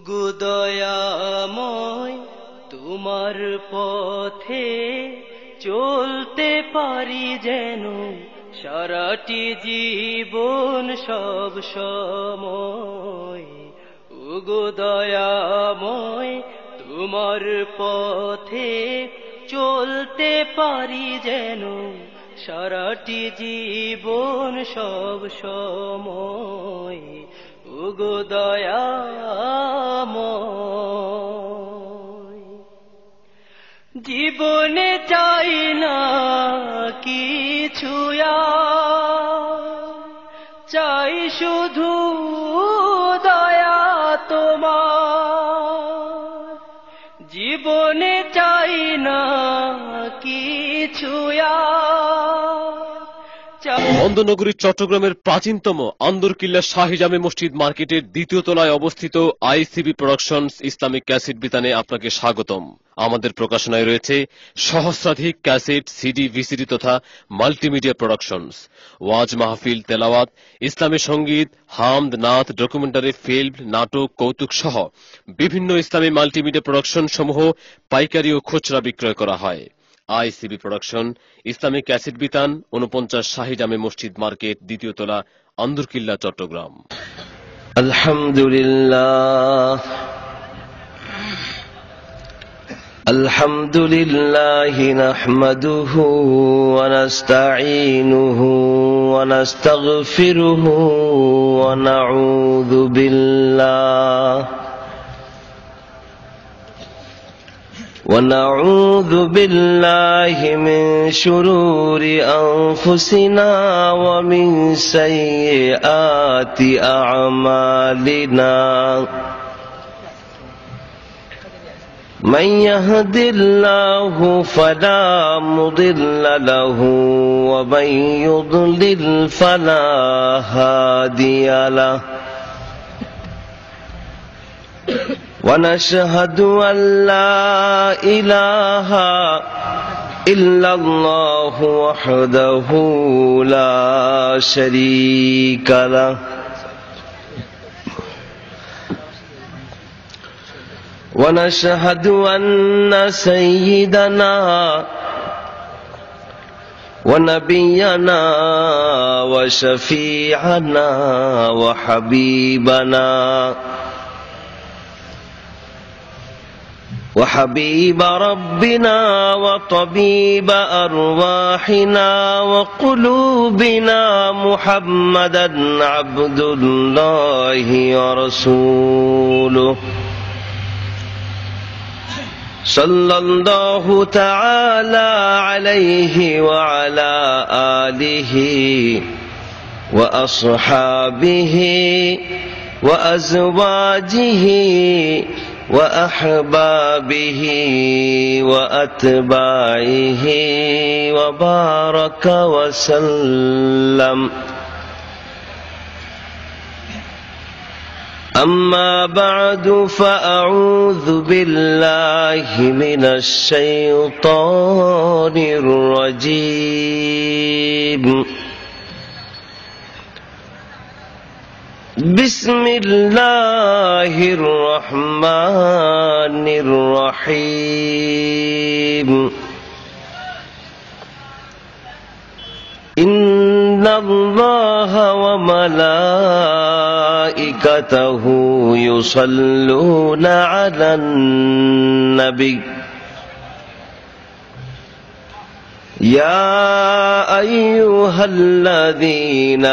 গো দয়াময় তোমার পথে চলতে পারি যেন সারাটি জীবন সব সময়। গো দয়াময় তোমার পথে চলতে পারি যেন সারাটি জীবন সব সময়। গো দয়াময় জীবনে চাই না কিছু চাই শুধু দয়া তোমার। জীবনে চাই না কিছু বন্দরনগরী চট্টগ্রামের প্রাচীনতম আন্দরকিল্লা শাহী জামে মসজিদ মার্কেটের দ্বিতীয় তলায় অবস্থিত আইসিবি প্রোডাকশনস ইসলামিক ক্যাসেট বিতানে আপনাকে স্বাগতম। আমাদের প্রকাশনায় রয়েছে সহস্রাধিক ক্যাসেট, সিডি, ভিসিডি তথা মাল্টিমিডিয়া প্রোডাকশনস, ওয়াজ মাহফিল, তেলাওয়াত, ইসলামী সঙ্গীত, হামদ, নাত, ডকুমেন্টারি ফিল্ম, নাটক, কৌতুক সহ বিভিন্ন ইসলামী মাল্টিমিডিয়া প্রোডাকশন সমূহ পাইকারি ও খুচরা বিক্রয় করা হয়। আইসিবি প্রোডাকশন ইসলামিক ক্যাসেট বিতান 49 শাহী জামে মসজিদ মার্কেট, দ্বিতীয় তলা, আন্দরকিল্লা, চট্টগ্রাম। আলহামদুলিল্লাহ আলহামদুলিল্লাহি নাহমাদুহু ওয়া নাস্তাঈনুহু ওয়া নাস্তাগফিরুহু ওয়া নাউযু بالله من شرور أنفسنا ومن سيئات أعمالنا. من يهد الله فلا مضل له ومن يضلل فلا هادي له. ونشهد أن لا إله إلا الله وحده لا شريك له. ونشهد أن سيدنا ونبينا وشفيعنا وحبيب ربنا وطبيب أرواحنا وقلوبنا محمدا عبد الله ورسوله صلى الله تعالى عليه وعلى آله وأصحابه وأزواجه وأحبابه وأتباعه وبارك وسلم. أما بعد فأعوذ بالله من الشيطان الرجيم. بسم الله الرحمن الرحيم. إن الله وملائكته يصلون على النبي يا أيها الذين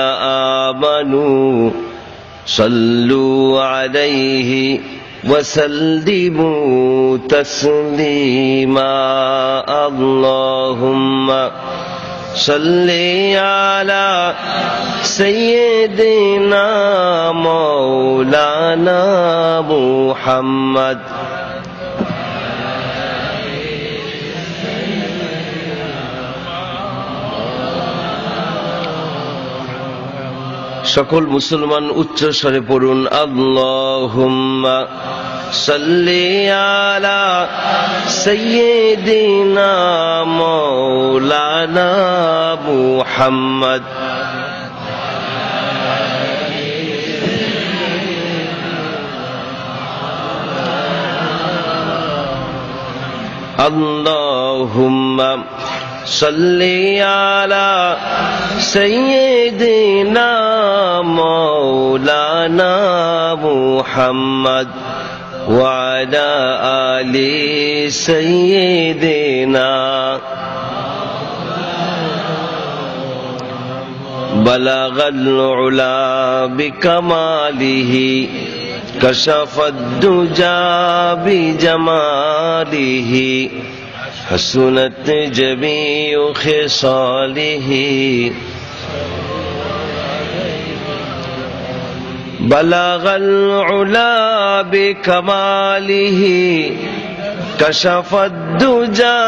آمنوا صلوا عليه وسلموا تسليما. اللهم صل على سيدنا مولانا محمد সকল মুসলমান উচ্চ স্বরে পড়ুন আল্লাহুম্মা সাল্লি আলা সাইয়্যিদিনা মাওলানা মুহাম্মদ। اللهم صل على سيدنا مولانا محمد وعلى آل سيدنا بلغ العلا بكماله كشف الدجى بجماله حسنت جميع خصاله بلغ العلا بكماله كشف الدجى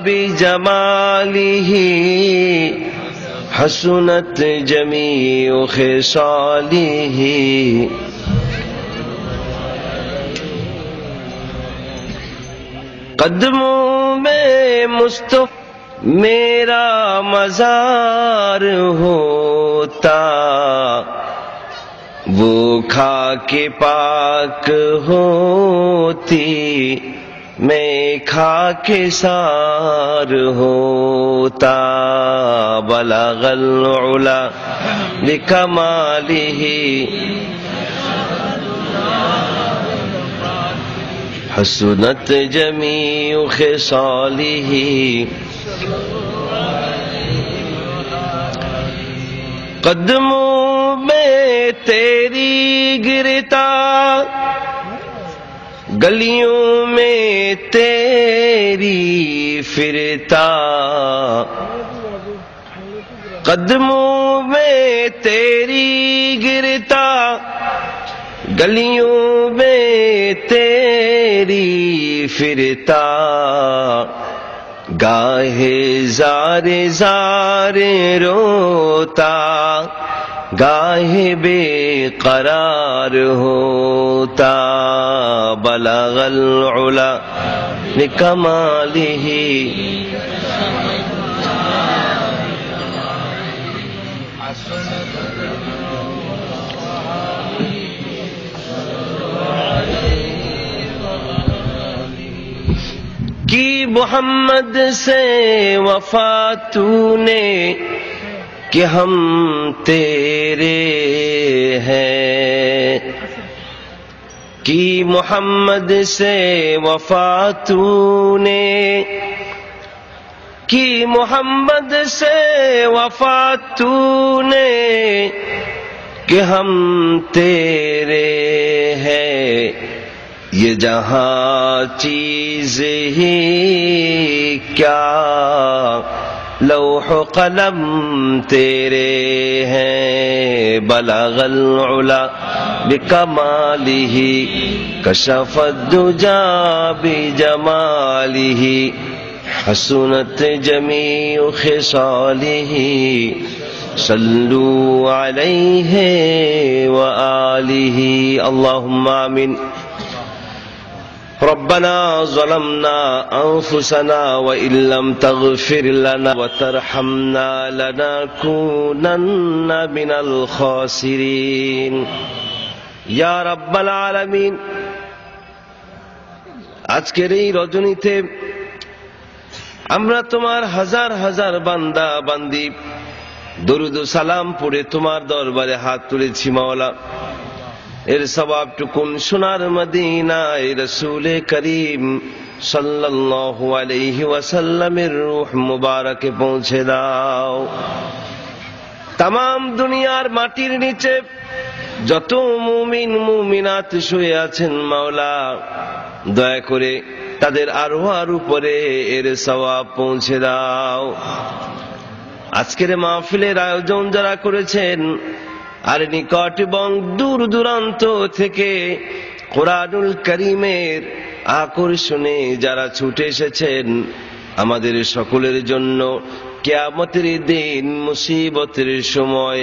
بجماله حسنت جميع خصاله قدموں میں مصطفی میرا مزار ہوتا وہ خاک پاک ہوتی میں خاک سار ہوتا بلغ العلا بکمالہ حسنت جمیع خصالہ قدموں میں تیری گرتا گلیوں میں تیری پھرتا قدموں میں تیری گرتا گلیوں میں تیری پھرتا گاہے زار زار روتا گاہے بے قرار ہوتا بلغ العلا بکمالہ کی محمد سے وفا تو نے کہ ہم تیرے ہیں کی محمد سے وفا تو نے کی محمد سے وفا تو نے کہ ہم تیرے ہیں یہ جہاں چیز ہی کیا لوح و قلم تیرے ہیں بلغ العلا بکمالہ کشف الدجى بجمالہ حسنت جمیع خصالہ صلوا علیہ وآلہ اللہم آمین ربنا ظلمنا انفسنا وان لم تغفر لنا وترحمنا لنكونن من الخاسرين یا رب العالمین আজকের এই রজনীতে আমরা তোমার হাজার হাজার বান্দা বান্দি দরুদ ও সালাম পড়ে তোমার দরবারে হাত তুলেছি মাওলা এর সওয়াবটুকুন সোনার মদিনায় রাসূল করিম সাল্লাল্লাহু আলাইহি ওয়াসাল্লামের রূহ মুবারকে পৌঁছে দাও तमाम দুনিয়ার মাটির নিচে যত মুমিন মুমিনাত শুয়ে আছেন মাওলা দয়া করে তাদের আরওয়ার উপরে এর সওয়াব পৌঁছে দাও আজকের মাহফিলের আয়োজন যারা করেছেন আর নিকট এবং দূর দূরান্ত থেকে কোরআনুল কারীমের আকর্ষণে যারা ছুটে এসেছেন আমাদের সকলের জন্য কিয়ামতের দিন মুসিবতের সময়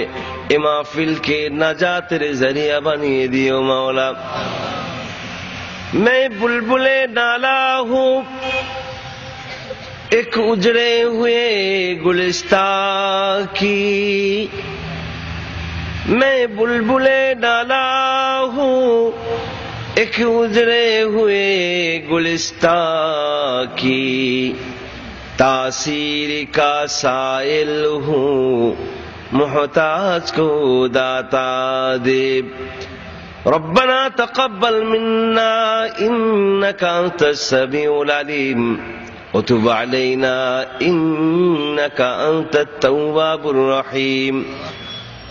এ মাহফিলকে নাজাতের জরিয়া বানিয়ে দিও মাওলা मैं बुलबुले नाला हूँ एक उजड़े हुए गुलिस्तां की मैं बुलबुले नाला हूँ एक उजड़े हुए गुलिस्तां की तासीर का साइल हूँ, मुहताज को दाता दे। रब्बना तक़ब्बल मिन्ना इन्नका अंतस समीउल अलीम व तुब अलैना इन्नका अंतत तव्वाबुर रहीम।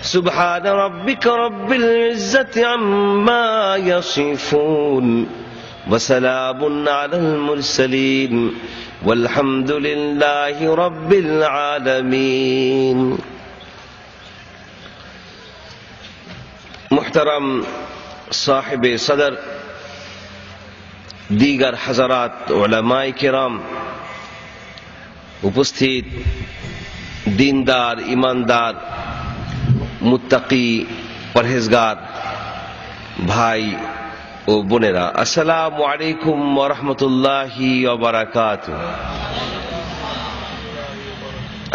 सुब्हान रब्बिका रब्बिल इज्जति अम्मा यसिफून व सलामुन अलल मुरसलीन वल्हम्दुलिल्लाहि रब्बिल आलमीन। मुहतरम साहिबे सदर, दीगर हजरात उलमाए किराम, उपस्थित दीनदार, ईमानदार, मुत्तकी, परहेजगार भाई ও বোনেরা, আসসালামু আলাইকুম ওয়া রাহমাতুল্লাহি ওয়া বারাকাতুহু।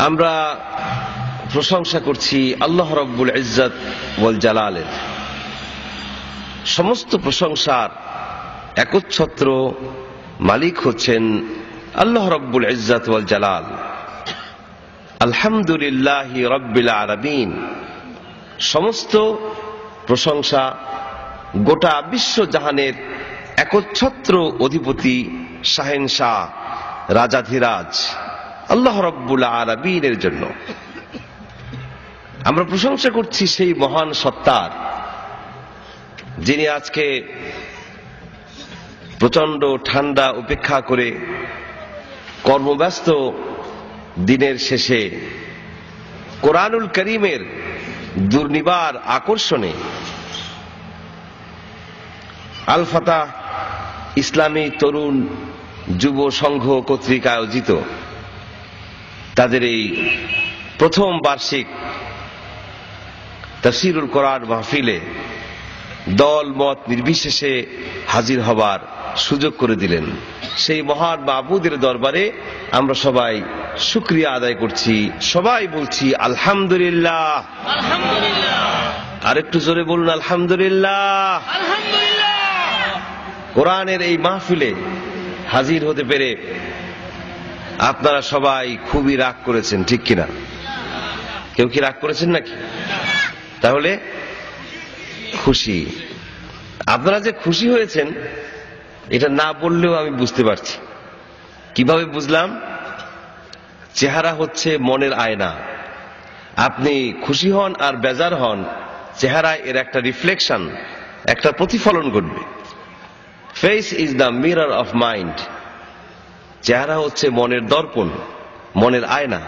আমরা প্রশংসা করছি আল্লাহ রাব্বুল ইজ্জত ওয়াল জালালের। সমস্ত প্রশংসার একচ্ছত্র মালিক হচ্ছেন আল্লাহ রাব্বুল ইজ্জত ওয়াল জালাল। আলহামদুলিল্লাহি রাব্বিল আলামিন। সমস্ত প্রশংসা গোটা বিশ্ব জাহানের একচ্ছত্র অধিপতি, শাহেনশাহ, রাজাধিরাজ আল্লাহ রাব্বুল আলামিনের জন্য। আমরা প্রশংসা করছি সেই মহান সত্তার, যিনি আজকে প্রচন্ড ঠান্ডা উপেক্ষা করে কর্মব্যস্ত দিনের শেষে কোরআনুল করিমের দুর্নিবার আকর্ষণে আল ফাতাহ ইসলামী তরুণ যুব সংঘ কর্তৃক আয়োজিত তাদের এই প্রথম বার্ষিক তাফসীরুল কোরআন মাহফিলে দল মত নির্বিশেষে হাজির হবার সুযোগ করে দিলেন। সেই মহান মাবুদের দরবারে আমরা সবাই শুকরিয়া আদায় করছি, সবাই বলছি আলহামদুলিল্লাহ। আরেকটু জোরে বলুন আলহামদুলিল্লাহ। কোরআনের এই মাহফিলে হাজির হতে পেরে আপনারা সবাই খুবই রাগ করেছেন, ঠিক কিনা? কেউ কি রাগ করেছেন নাকি? তাহলে খুশি। আপনারা যে খুশি হয়েছেন এটা না বললেও আমি বুঝতে পারছি। কিভাবে বুঝলাম? চেহারা হচ্ছে মনের আয়না। আপনি খুশি হন আর বেজার হন, চেহারায় এর একটা রিফ্লেকশন, একটা প্রতিফলন ঘটবে। Face is the mirror of mind. চেহারা হচ্ছে মনের দর্পণ, মনের আয়না।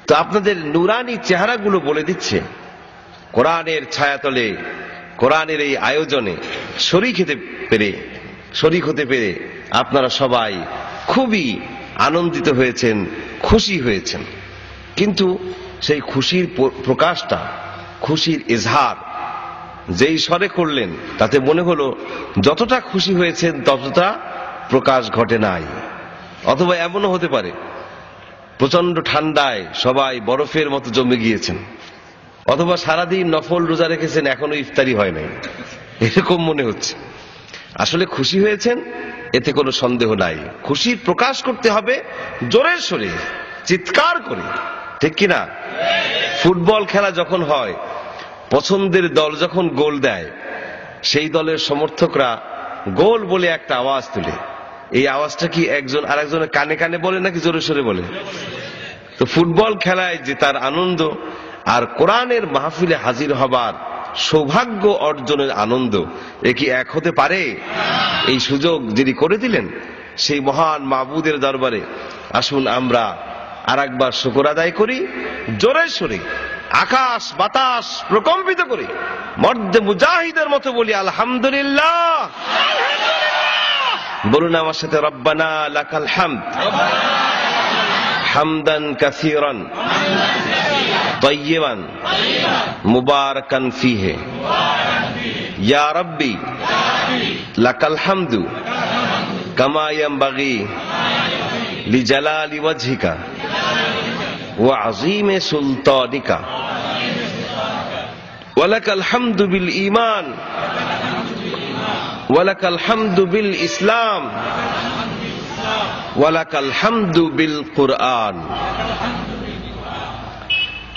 তো আপনাদের নুরানি চেহারাগুলো বলে দিচ্ছে কোরআনের ছায়াতলে, কোরআনের এই আয়োজনে শরীক হতে পেরে আপনারা সবাই খুবই আনন্দিত হয়েছেন, খুশি হয়েছেন। কিন্তু সেই খুশির প্রকাশটা, খুশির ইজহার যেই স্বরে করলেন তাতে মনে হলো যতটা খুশি হয়েছেন ততটা প্রকাশ ঘটে নাই। অথবা এমনও হতে পারে প্রচন্ড ঠান্ডায় সবাই বরফের মতো জমে গিয়েছেন, অথবা সারাদিন নফল রোজা রেখেছেন, এখনো ইফতারি হয় নাই, এরকম মনে হচ্ছে। আসলে খুশি হয়েছেন, এতে কোনো সন্দেহ নাই। খুশির প্রকাশ করতে হবে জোরের সরে, চিৎকার করে, ঠিক কিনা? ফুটবল খেলা যখন হয়, পছন্দের দল যখন গোল দেয়, সেই দলের সমর্থকরা গোল বলে একটা আওয়াজ তুলে। এই আওয়াজটা কি একজন আরেকজনের কানে কানে বলে নাকি জোরে সরে বলে? তো ফুটবল খেলায় যে তার আনন্দ আর কোরআনের মাহফিলে হাজির হবার সৌভাগ্য অর্জনের আনন্দ, এ কি এক হতে পারে? এই সুযোগ যিনি করে দিলেন সেই মহান মাবুদের দরবারে আসুন আমরা আর একবার শুকর আদায় করি, জোরে সরে আকাশ বাতাস প্রকম্পিত করে মর্দে মুজাহিদের মতো বলি আলহামদুলিল্লাহ। বলুন আমার সাথে, রব্বানা লাকাল হামদ হামদান কাসীরান তাইয়িবান মুবারাকান ফীহি ইয়া রাব্বি লাকাল হামদু কামা ইয়ানবাগি লিজালালি ওয়াজহিকা ওয়া আযীমি সুলতানিকা ওয়া লাকাল হামদু বিল ঈমান ওয়ালাকাল হামদু বিল ইসলাম ওয়ালাকাল হামদু বিল কুরআন।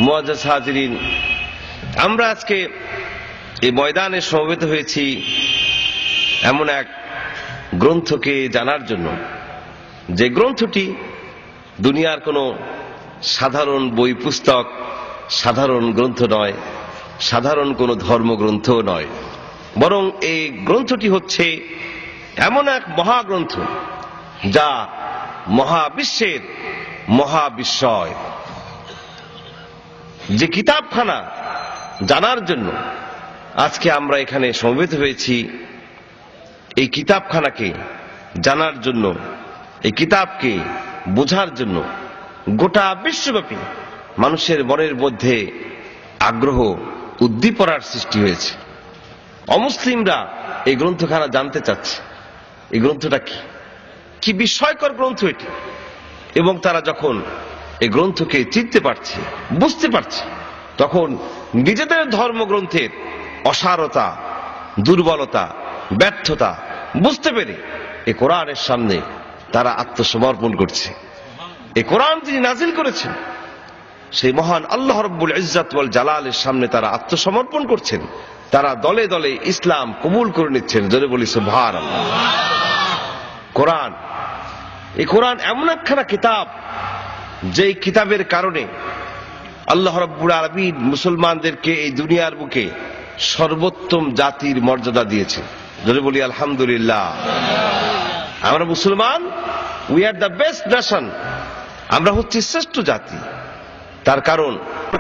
মুআজ্জাজ হাজিরিন, আমরা আজকে এই ময়দানে সমবেত হয়েছি এমন এক গ্রন্থকে জানার জন্য, যে গ্রন্থটি দুনিয়ার কোনো সাধারণ বই পুস্তক, সাধারণ গ্রন্থ নয়, সাধারণ কোনো ধর্মগ্রন্থ নয়, বরং এই গ্রন্থটি হচ্ছে এমন এক মহাগ্রন্থ যা মহাবিশ্বের মহাবিস্ময়। যে কিতাবখানা জানার জন্য আজকে আমরা এখানে সমবেত হয়েছি, এই কিতাবখানাকে জানার জন্য, এই কিতাবকে বোঝার জন্য গোটা বিশ্বব্যাপী মানুষের মনের মধ্যে আগ্রহ, উদ্দীপনার সৃষ্টি হয়েছে। অমুসলিমরা এই গ্রন্থখানা জানতে চাচ্ছে এই গ্রন্থটা কি বিস্ময়কর গ্রন্থ এটি। এবং তারা যখন এই গ্রন্থকে চিনতে পারছে, বুঝতে পারছে, তখন নিজেদের ধর্মগ্রন্থের অসারতা, দুর্বলতা, ব্যর্থতা বুঝতে পেরে এই কোরআনের সামনে তারা আত্মসমর্পণ করছে। এই কোরআন যিনি নাজিল করেছেন সেই মহান আল্লাহ রাব্বুল ইজ্জত ওয়াল জালালের সামনে তারা আত্মসমর্পণ করছেন। তারা দলে দলে ইসলাম কবুল করে নিচ্ছেন। জোরে বলি সুবহানাল্লাহ। কোরআন, এই কোরআন এমন একখানা কিতাব, যেই কিতাবের কারণে আল্লাহ রাব্বুল আলামিন মুসলমানদেরকে এই দুনিয়ার বুকে সর্বোত্তম জাতির মর্যাদা দিয়েছেন। জোরে বলি আলহামদুলিল্লাহ। আমরা মুসলমান, we are the best nation, আমরা হচ্ছি শ্রেষ্ঠ জাতি। তার কারণ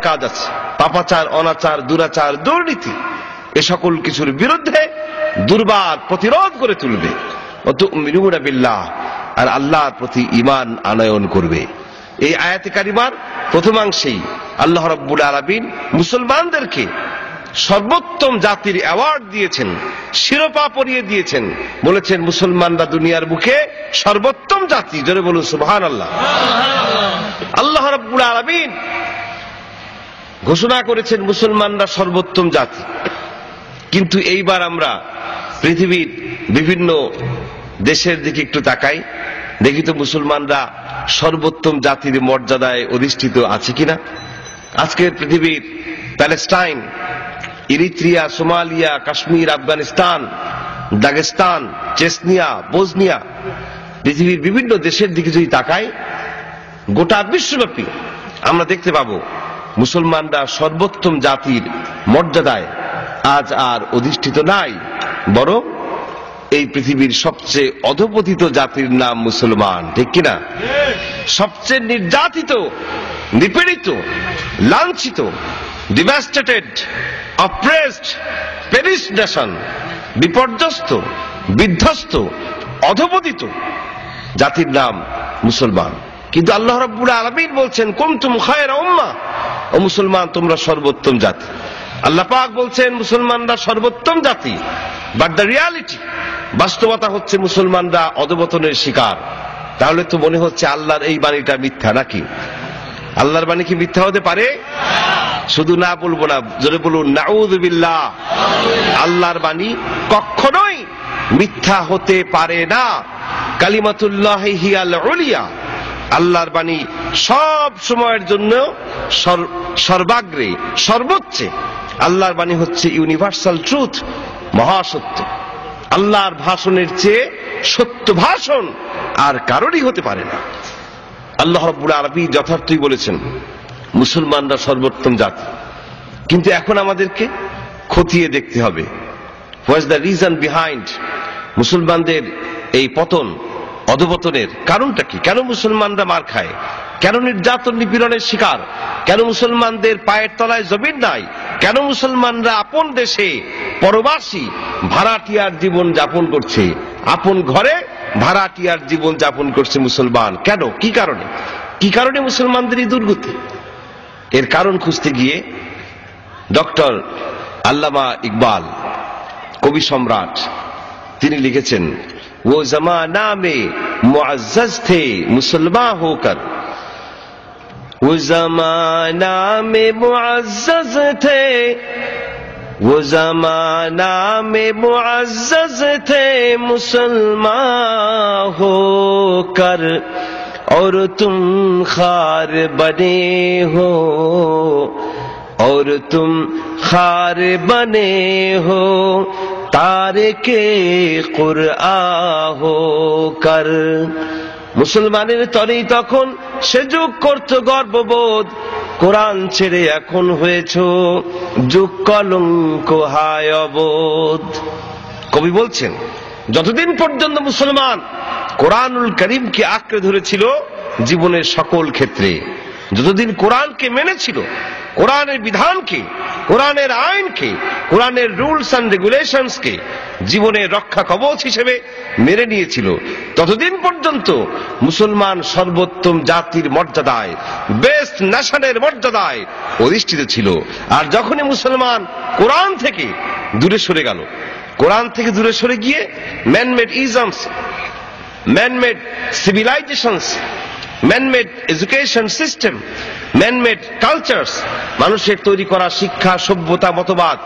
কাজ আছে, পাপাচার, অনাচার, দুরাচার, দুর্নীতি, এ সকল কিছুর বিরুদ্ধে দুর্বার প্রতিরোধ করে তুলবে। ওয়াতুমিনুনা বিল্লাহ, আর আল্লাহর প্রতি ঈমান আনয়ন করবে। এই আয়াতে কারিমার প্রথমাংশেই আল্লাহ রাব্বুল আলামিন মুসলমানদেরকে সর্বোত্তম জাতির অ্যাওয়ার্ড দিয়েছেন, শিরোপা পরিয়ে দিয়েছেন, বলেছেন মুসলমানরা দুনিয়ার বুকে সর্বোত্তম জাতি। জোরে বলুন সুবহানাল্লাহ। আল্লাহ রাব্বুল আলামিন ঘোষণা করেছেন মুসলমানরা সর্বোত্তম জাতি। কিন্তু এইবার আমরা পৃথিবীর বিভিন্ন দেশের দিকে একটু তাকাই, দেখি তো মুসলমানরা সর্বোত্তম জাতির মর্যাদায় অধিষ্ঠিত আছে কিনা। আজকের পৃথিবীর Palestine, Eritrea, Somalia, Kashmir, Afghanistan, Dagestan, Chechnya, Bosnia, পৃথিবীর বিভিন্ন দেশের দিকে যদি তাকাই, গোটা বিশ্বব্যাপী আমরা দেখতে পাবো মুসলমানরা সর্বোত্তম জাতির মর্যাদায় আজ আর অধিষ্ঠিত নাই, বরং এই পৃথিবীর সবচেয়ে অধপতিত জাতির নাম মুসলমান। ঠিক কিনা? সবচেয়ে নির্যাতিত, নিপীড়িত, লাঞ্ছিত, ডিভাস্টেটেড, অপ্রেসড, পেরিশড নেশন, বিপর্যস্ত, বিধ্বস্ত, অধপতিত জাতির নাম মুসলমান। কিন্তু আল্লাহ রাব্বুল আলামিন বলছেন কুনতুম খায়রা উম্মাহ, ও মুসলমান তোমরা সর্বোত্তম জাতি। আল্লাহ পাক বলছেন মুসলমানরা সর্বোত্তম জাতি, বাট দ্য রিয়ালিটি, বাস্তবতা হচ্ছে মুসলমানরা অধপতনের শিকার। তাহলে তো মনে হচ্ছে আল্লাহর এই বাণীটা মিথ্যা নাকি? আল্লাহর বাণী কি মিথ্যা হতে পারে? শুধু না বলবো না, জোরে বলুন নাউযু বিল্লাহ। আল্লাহর বাণী কখনোই মিথ্যা হতে পারে না। কালিমাতুল্লাহি হিয়াল উলিয়া, আল্লাহর বাণী সব সময়ের জন্য সর্বাগ্রে, সর্বোচ্চে। আল্লাহর বাণী হচ্ছে ইউনিভার্সাল ট্রুথ, মহাসত্য। আল্লাহর ভাষণের চেয়ে সত্য ভাষণ আর কারোরই হতে পারে না। আল্লাহ রাব্বুল আলামিন যথার্থই বলেছেন মুসলমানরা সর্বোত্তম জাতি। কিন্তু এখন আমাদেরকে খতিয়ে দেখতে হবে, what is the reason behind মুসলমানদের এই পতন, অধপতনের কারণটা কি? কেন মুসলমানরা মার খায়? কেন নির্যাতন নিপীড়নের শিকার? কেন মুসলমানদের পায়ের তলায় জমিন নাই? কেন মুসলমানরা আপন দেশে পরবাসী ভাড়াটিয়ার জীবন যাপন করছে? আপন ঘরে ভাড়াটিয়ার জীবন যাপন করছে মুসলমান। কেন? কি কারণে? কি কারণে মুসলমানদের এই দুর্গতি? এর কারণ খুঁজতে গিয়ে ডক্টর আল্লামা ইকবাল, কবি সম্রাট, তিনি লিখেছেন वो जमाना में मुअज़्ज़ज़ थे मुसलमान होकर, वो जमाना में मुअज़्ज़ज़ थे वो जमाना में मुअज़्ज़ज़ थे मुसलमान होकर और तुम खार बने हो, और तुम खार बने हो तारिके कुरआन होकर। মুসলমানের তরেই তখন সে যুগ করত গর্ববোধ, কোরআন ছেড়ে এখন হয়েছ যুগ কলঙ্ক হায় অবোধ। কবি বলছেন যতদিন পর্যন্ত মুসলমান কোরআনুল করিমকে আঁকড়ে ধরেছিল জীবনের সকল ক্ষেত্রে, যতদিন কোরআনকে মেনেছিল, কোরআনের বিধানকে, কোরআনের আইনকে, কোরআনের রুলস অ্যান্ড রেগুলেশনসকে জীবনের রক্ষা কবচ হিসেবে মেনে নিয়েছিল, ততদিন পর্যন্ত মুসলমান সর্বোত্তম জাতির মর্যাদায়, বেস্ট ন্যাশনের মর্যাদায় অধিষ্ঠিত ছিল। আর যখনই মুসলমান কোরআন থেকে দূরে সরে গেল, কোরআন থেকে দূরে সরে গিয়ে man made isms, man made civilisations, man made education system, man made cultures, মানুষের তৈরি করা শিক্ষা, সভ্যতা, মতবাদ,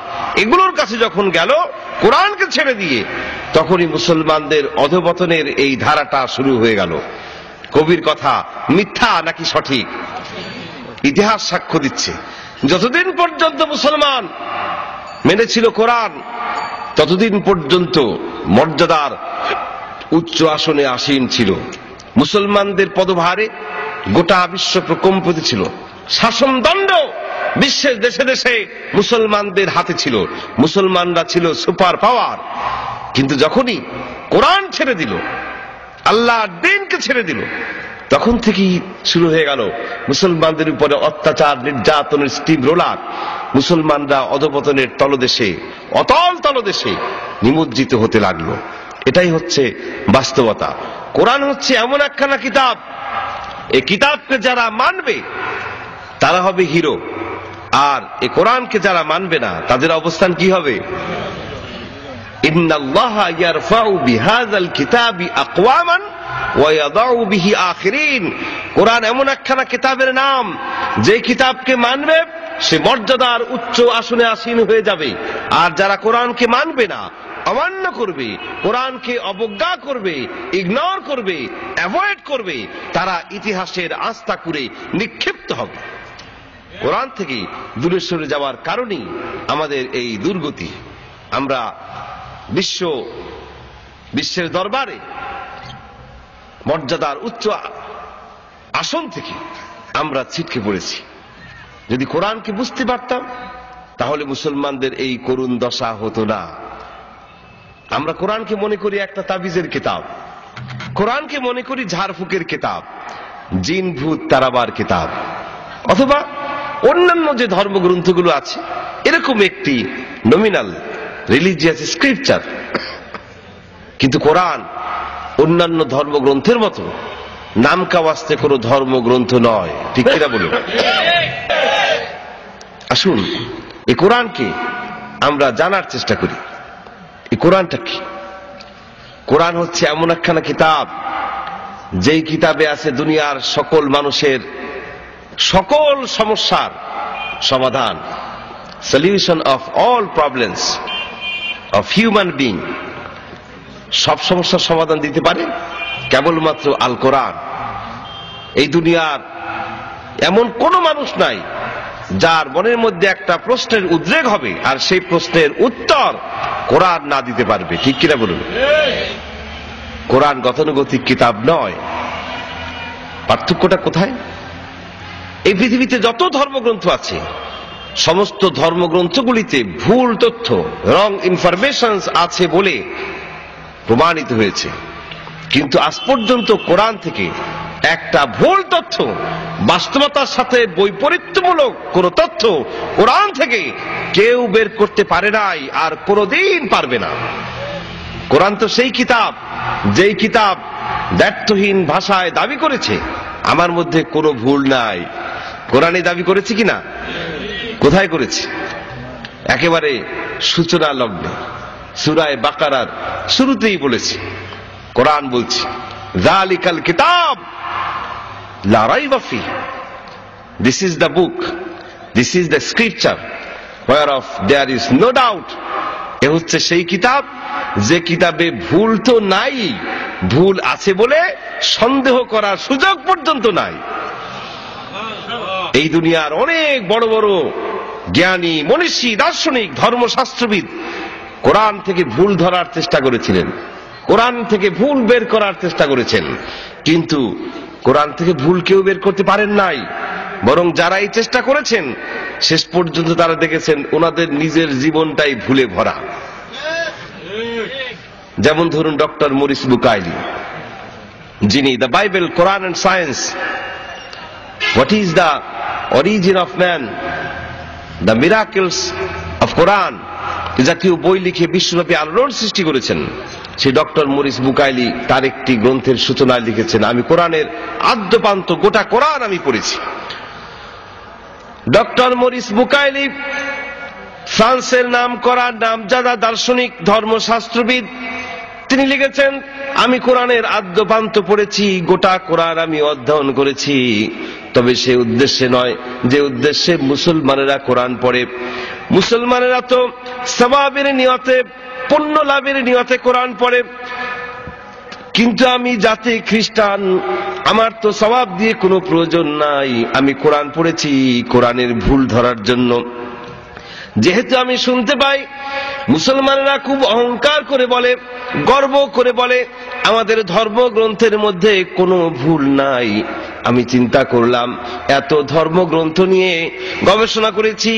এগুলোর কাছে যখন গেল কোরআনকে ছেড়ে দিয়ে, তখনই মুসলমানদের অধঃপতনের এই ধারাটা শুরু হয়ে গেল। কবির কথা মিথ্যা নাকি সঠিক? ইতিহাস সাক্ষ্য দিচ্ছে যতদিন পর্যন্ত মুসলমান মেনেছিল কোরআন, ততদিন পর্যন্ত মর্যাদার উচ্চ আসনে আসীন ছিল। মুসলমানদের পদভারে গোটা বিশ্ব প্রকম্পিত ছিল। শাসনদণ্ড বিশ্বের দেশে দেশে মুসলমানদের হাতে ছিল। মুসলমানরা ছিল সুপার পাওয়ার। কিন্তু যখনই কোরআন ছেড়ে দিল, আল্লাহর দ্বীনকে ছেড়ে দিল, তখন থেকেই শুরু হয়ে গেল মুসলমানদের উপরে অত্যাচার, নির্যাতনের স্টিম রোলার। মুসলমানরা অধঃপতনের তলদেশে, অতল তলদেশে নিমজ্জিত হতে লাগলো। এটাই হচ্ছে বাস্তবতা। কোরআন হচ্ছে এমন একখানা কিতাব, এই কিতাবকে যারা মানবে তারা হবে হিরো, আর এই কোরআনকে যারা মানবে না তাদের অবস্থান কি হবে? ইন্নাল্লাহা ইয়ারফাউ বিহাযাল কিতাবি আকওয়ামান ওয়া ইয়াদাউ বিহি আখিরিন। কোরআন এমন একখানা কিতাবের নাম, যে কিতাবকে মানবে সে মর্যাদার উচ্চ আসনে আসীন হয়ে যাবে, আর যারা কোরআনকে মানবে না, অমান্য করবে, কোরআনকে অবজ্ঞা করবে, ইগনোর করবে, অ্যাভয়েড করবে, তারা ইতিহাসের আস্থা করে নিক্ষিপ্ত হবে। কোরআন থেকে দূরে সরে যাওয়ার কারণেই আমাদের এই দুর্গতি। আমরা বিশ্বের দরবারে মর্যাদার উচ্চ আসন থেকে আমরা ছিটকে পড়েছি। যদি কোরআনকে বুঝতে পারতাম তাহলে মুসলমানদের এই করুণ দশা হতো না। আমরা কোরআনকে মনে করি একটা তাবিজের কিতাব, কোরআনকে মনে করি ঝাড়ফুঁকের কিতাব, জিন ভূত তারাবার কিতাব, অথবা অন্যান্য যে ধর্মগ্রন্থগুলো আছে এরকম একটি নমিনাল রিলিজিয়াস স্ক্রিপচার। কিন্তু কোরআন অন্যান্য ধর্মগ্রন্থের মতো নামকাওয়াস্তে কোনো ধর্মগ্রন্থ নয়, ঠিক কিনা বলুন? আসুন এই কোরআনকে আমরা জানার চেষ্টা করি। এই কোরআনটা কি? কোরআন হচ্ছে এমন একখানা কিতাব, যেই কিতাবে আছে দুনিয়ার সকল মানুষের সকল সমস্যার সমাধান, solution of all problems of human being. সব সমস্যার সমাধান দিতে পারে কেবলমাত্র আল কোরআন। এই দুনিয়ার এমন কোন মানুষ নাই যার মনের মধ্যে একটা প্রশ্নের উদ্রেক হবে আর সেই প্রশ্নের উত্তর কোরআন না দিতে পারবে, ঠিক কিনা বলুন? কোরআন গতানুগতিক কিতাব নয়। পার্থক্যটা কোথায়? এই পৃথিবীতে যত ধর্মগ্রন্থ আছে সমস্ত ধর্মগ্রন্থগুলিতে ভুল তথ্য, রং ইনফরমেশন আছে বলে প্রমাণিত হয়েছে। কিন্তু আজ পর্যন্ত কোরআন থেকে একটা ভুল তথ্য, বাস্তবতার সাথে বৈপরীত্যমূলক কোন তথ্য কোরআন থেকে কেউ বের করতে পারে নাই, আর কোনদিন পারবে না। কোরআন তো সেই কিতাব, যেই কিতাব ব্যর্থহীন ভাষায় দাবি করেছে আমার মধ্যে কোনো ভুল নাই। কোরআনে দাবি করেছে কিনা? কোথায় করেছে? একেবারে সূচনা লগ্নে সূরা বাকারার শুরুতেই বলেছে। কোরআন বলছে যালিকাল কিতাব লা রাইবা ফি, this is the book, this is the scripture whereof there is no doubt. এ হচ্ছে সেই কিতাব যে কিতাবে ভুল তো নাই, ভুল আছে বলে সন্দেহ করার সুযোগ পর্যন্ত নাই। এই দুনিয়ার অনেক বড় বড় জ্ঞানী, মনীষী, দার্শনিক, ধর্মশাস্ত্রবিদ কোরআন থেকে ভুল ধরার চেষ্টা করেছিলেন, কোরআন থেকে ভুল বের করার চেষ্টা করেছেন, কিন্তু কোরআন থেকে ভুল কেউ বের করতে পারেন নাই। বরং যারা এই চেষ্টা করেছেন শেষ পর্যন্ত তারা দেখেছেন ওনাদের নিজের জীবনটাই ভুলে ভরা। যেমন ধরুন ডক্টর মরিস বুকাইলি, যিনি the Bible, Quran and science, what is the origin of man, the miracles of Quran জাতীয় বই লিখে বিশ্বব্যাপী আলোড়ন সৃষ্টি করেছেন। সেই ডক্টর মরিস বুকাইলি তার একটি গ্রন্থের সূচনায় লিখেছেন, আমি কোরআনের আদ্যপান্ত গোটা কোরআন আমি পড়েছি। ডক্টর মরিস বুকাইলি ফ্রান্সের নাম করা নামজাদা দার্শনিক, ধর্মশাস্ত্রবিদ। তিনি লিখেছেন, আমি কোরআনের আদ্যপান্ত পড়েছি, গোটা কোরআন আমি অধ্যয়ন করেছি, তবে সে উদ্দেশ্যে নয় যে উদ্দেশ্যে মুসলমানেরা কোরআন পড়ে। মুসলমানেরা তো সওয়াবের নিয়তে, পুণ্য লাভের নিয়তে কোরআন পড়ে, কিন্তু আমি জাতি খ্রিস্টান, আমার তো সওয়াব দিয়ে কোনো প্রয়োজন নাই। আমি কোরআন পড়েছি কোরআনের ভুল ধরার জন্য। যেহেতু আমি শুনতে পাই মুসলমানেরা খুব অহংকার করে বলে, গর্ব করে বলে আমাদের ধর্মগ্রন্থের মধ্যে কোনো ভুল নাই, আমি চিন্তা করলাম এত ধর্মগ্রন্থ নিয়ে গবেষণা করেছি,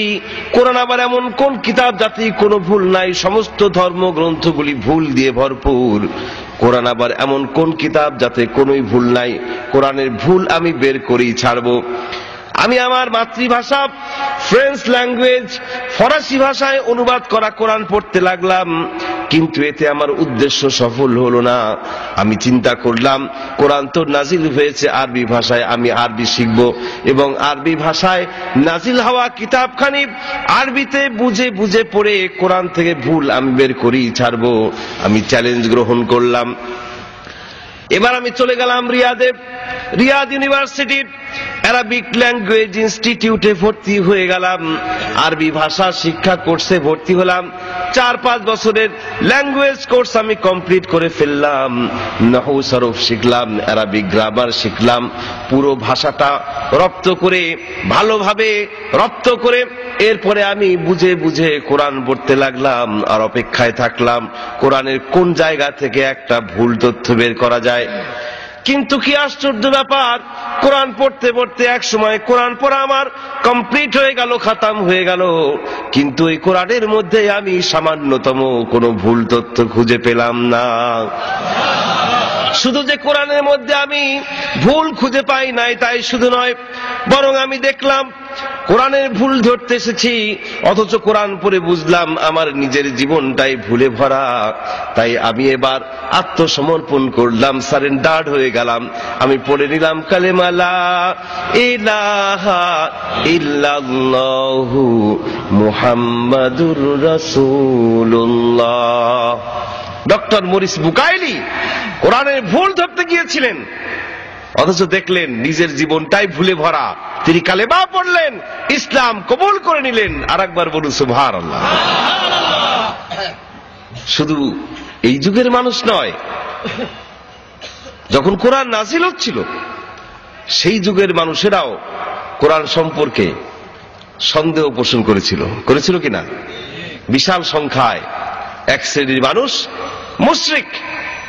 কোরআন আবার এমন কোন কিতাব যাতে কোনো ভুল নাই, সমস্ত ধর্মগ্রন্থগুলি ভুল দিয়ে ভরপুর। কোরআন আবার এমন কোন কিতাব যাতে কোনোই ভুল নাই, কোরআনের ভুল আমি বের করেই ছাড়বো। আমি আমার মাতৃভাষা ফ্রেঞ্চ ল্যাঙ্গুয়েজ, ফরাসি ভাষায় অনুবাদ করা কোরআন পড়তে লাগলাম, কিন্তু এতে আমার উদ্দেশ্য সফল হলো না। আমি চিন্তা করলাম কোরআন তো নাজিল হয়েছে আরবি ভাষায়, আমি আরবি শিখব এবং আরবি ভাষায় নাজিল হওয়া কিতাবখানি আরবিতে বুঝে বুঝে পড়ে কোরআন থেকে ভুল আমি বের করেই ছাড়বো। আমি চ্যালেঞ্জ গ্রহণ করলাম। এবার আমি চলে গেলাম রিয়াদে, রিয়াদ ইউনিভার্সিটির অ্যারাবিক ল্যাঙ্গুয়েজ ইনস্টিটিউটে ভর্তি হয়ে গেলাম। আরবি ভাষা শিক্ষা কোর্সে ভর্তি হলাম। 4-5 বছরের ল্যাঙ্গুয়েজ কোর্স আমি কমপ্লিট করে ফেললাম। নাহু সরফ শিখলাম, অ্যারাবিক গ্রামার শিখলাম, পুরো ভাষাটা রপ্ত করে, ভালোভাবে রপ্ত করে এরপরে আমি বুঝে বুঝে কোরআন পড়তে লাগলাম আর অপেক্ষায় থাকলাম কোরআনের কোন জায়গা থেকে একটা ভুল তথ্য বের করা যায়। কিন্তু কি আশ্চর্য ব্যাপার, কোরআন পড়তে পড়তে এক সময় কোরআন পড়া আমার কমপ্লিট হয়ে গেল, খতম হয়ে গেল, কিন্তু এই কোরআনের মধ্যে আমি সামান্যতম কোনো ভুল তথ্য খুঁজে পেলাম না। শুধু যে কোরআনের মধ্যে আমি ভুল খুঁজে পাই নাই তাই শুধু নয়, বরং আমি দেখলাম কোরআনের ভুল ধরতে এসেছি, অথচ কোরআন পড়ে বুঝলাম আমার নিজের জীবনটাই ভুলে ভরা। তাই আমি এবার আত্মসমর্পণ করলাম, সারেন্ডার্ড হয়ে গেলাম। আমি পড়ে নিলাম কালেমা লা ইলাহা ইল্লাল্লাহু মুহাম্মাদুর রাসূলুল্লাহ। ডক্টর মরিস বুকাইলি কোরআনের ভুল ধরতে গিয়েছিলেন, অথচ দেখলেন নিজের জীবনটাই ভুলে ভরা। তিনি কালেমা পড়লেন, ইসলাম কবুল করে নিলেন। আর একবার বলুন সুবহানাল্লাহ। শুধু এই যুগের মানুষ নয়, যখন কোরআন নাজিল হচ্ছিল সেই যুগের মানুষেরাও কোরআন সম্পর্কে সন্দেহ পোষণ করেছিল কিনা? বিশাল সংখ্যায় এক শ্রেণীর মানুষ মুশরিক,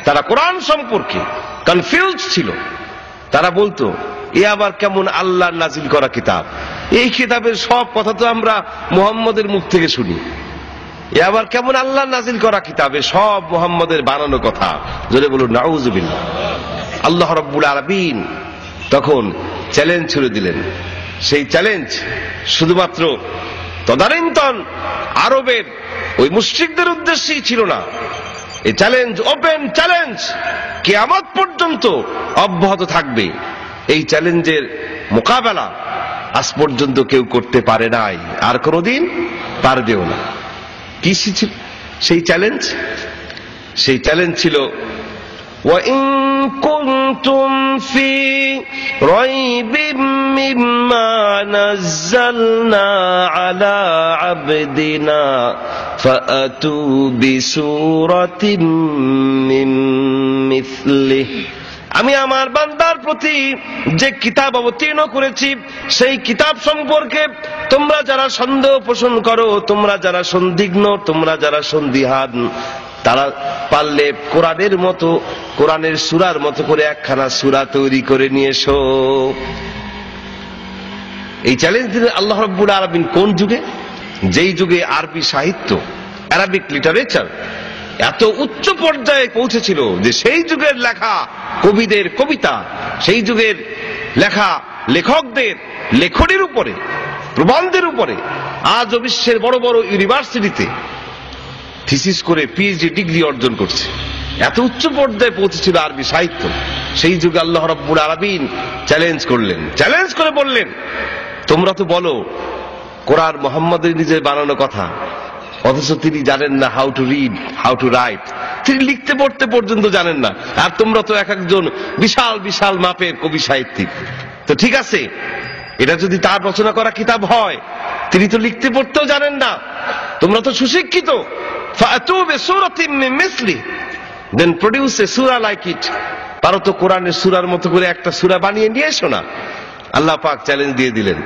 তারা কোরআন সম্পর্কে কনফিউজ ছিল। তারা বলতো এ আবার কেমন আল্লাহর নাজিল করা কিতাব, এই কিতাবের সব কথা তো আমরা মুহাম্মদের মুখ থেকে শুনি, এ আবার কেমন আল্লাহর নাজিল করা কিতাবে সব মুহাম্মদের বানানো কথা। জোরে বলুন নাউযুবিল্লাহ। আল্লাহ রাব্বুল আলামিন তখন চ্যালেঞ্জ ছুড়ে দিলেন। সেই চ্যালেঞ্জ শুধুমাত্র তদানীন্তন আরবের ওই মুশরিকদের উদ্দেশ্যেই ছিল না, এই চ্যালেঞ্জ ওপেন চ্যালেঞ্জ, কিয়ামত পর্যন্ত অব্যাহত থাকবে। এই চ্যালেঞ্জের মোকাবেলা আজ পর্যন্ত কেউ করতে পারে নাই, আর কোনদিন পারবেও না। কি ছিল সেই চ্যালেঞ্জ? সেই চ্যালেঞ্জ ছিল ওয়া ইন كنتم في ريب مما نزلنا على عبدنا فأتوا بسورة من مثله আমি আমার বান্দার প্রতি যে কিতাব অবতীর্ণ করেছি সেই কিতাব সম্পর্কে তোমরা যারা সন্দেহ পোষণ করো, তোমরা যারা সন্দিগ্ধ, তোমরা যারা সন্দিহান, তারা পারলে কোরআনের মতো, কোরআনের সূরার মতো করে একখানা সূরা তৈরি করে নিয়ে এসো। এই চ্যালেঞ্জ দিলেন আল্লাহ রাব্বুল আলামিন কোন যুগে? যেই যুগে আরবি সাহিত্য, অ্যারাবিক লিটারেচার এত উচ্চ পর্যায়ে পৌঁছেছিল যে সেই যুগের লেখা কবিদের কবিতা, সেই যুগের লেখা লেখকদের লেখনীর উপরে, প্রবন্ধের উপরে আজও বিশ্বের বড় বড় ইউনিভার্সিটিতে থিসিস করে পিএইচডি ডিগ্রি অর্জন করছে। এত উচ্চ পর্যায়ে পৌঁছেছিল আরবি সাহিত্য। সেই যুগে আল্লাহ রাব্বুল আলামিন চ্যালেঞ্জ করলেন, চ্যালেঞ্জ করে বললেন, তোমরা তো বলো কোরআন মুহাম্মদের নিজের বানানো কথা, অথচ তিনি জানেন না how to read, how to right. তিনি লিখতে পড়তে পর্যন্ত জানেন না, আর তোমরা তো এক একজন বিশাল বিশাল মাপের কবি সাহিত্যিক। তো ঠিক আছে, এটা যদি তার রচনা করা কিতাব হয়, তিনি তো লিখতে পড়তেও জানেন না, তোমরা তো সুশিক্ষিত। ফাতু বিসূরাতিন মিন মিসলি, then produce a surah like it. পারো তো কোরআনের সূরার মতো করে একটা সূরা বানিয়ে নিয়ে এসো না। আল্লাহ পাক চ্যালেঞ্জ দিয়ে দিলেন।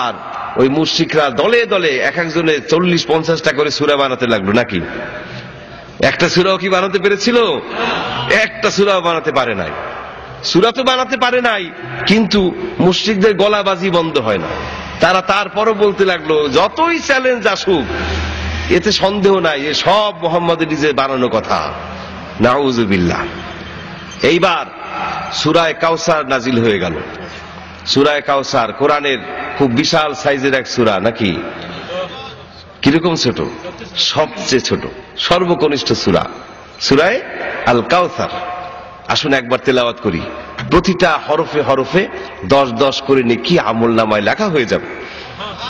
আর ওই মুশরিকরা দলে দলে এক একজনে 40-50টা করে সূরা বানাতে লাগলো। নাকি একটা সূরাও কি বানাতে পেরেছিল? একটা সূরাও বানাতে পারে নাই। সূরা তো বানাতে পারে নাই, কিন্তু মুশরিকদের গলাবাজি বন্ধ হয় না। তারা তারপরও বলতে লাগলো, যতই চ্যালেঞ্জ আসুক এতে সন্দেহ নাই, এ সব মুহাম্মদের নিজের বানানো কথা। নাউযুবিল্লাহ। এইবার সূরা কাউসার নাজিল হয়ে গেল। সূরা কাউসার কোরআনের খুব বিশাল সাইজের এক সূরা। নাকি কিরকম ছোট? সবচেয়ে ছোট, সর্বকনিষ্ঠ সূরা, সূরা আল কাউসার। আসুন একবার তেলাওয়াত করি। প্রতিটা হরফে হরফে 10-10 করে নেকি আমলনামায় লেখা হয়ে যাবে।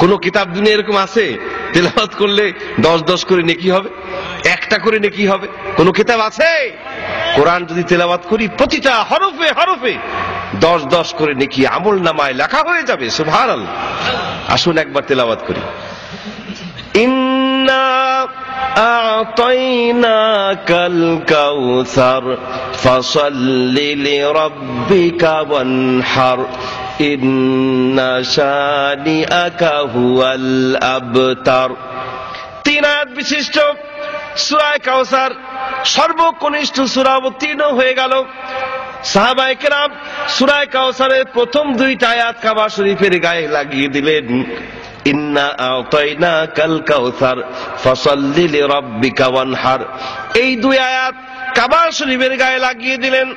কোন কিতাব দুনিয়া এরকম আছে তেলাওয়াত করলে 10-10 করে নেকি হবে, একটা করে নেকি হবে? কোন কিতাব আছে? কোরআন যদি তেলাওয়াত করি প্রতিটা হরফে হরফে 10-10 করে নেকি আমলনামায় লেখা হয়ে যাবে। সুবহানাল্লাহ। আসুন একবার তেলাওয়াত করি। ইন্না আ'তাইনাকাল কাউসার ফাসাল্লি লিরাব্বিকা ওয়ানহার ইন্না শানিআকা হুয়াল আবতার। 3 আয়াত বিশিষ্ট সূরা কাউসার, সর্বকনিষ্ঠ সূরা অবতীর্ণ হয়ে গেল। সাহাবায়ে কেরাম সূরা কাউসারের প্রথম 2টা আয়াত কাবা শরীফের গায়ে লাগিয়ে দিলেন। ইন্না আ'তাইনাকাল কাউসার ফাসাল্লি লিরাব্বিকা ওয়ানহার। এই 2 আয়াত কাবা শরীফের গায়ে লাগিয়ে দিলেন।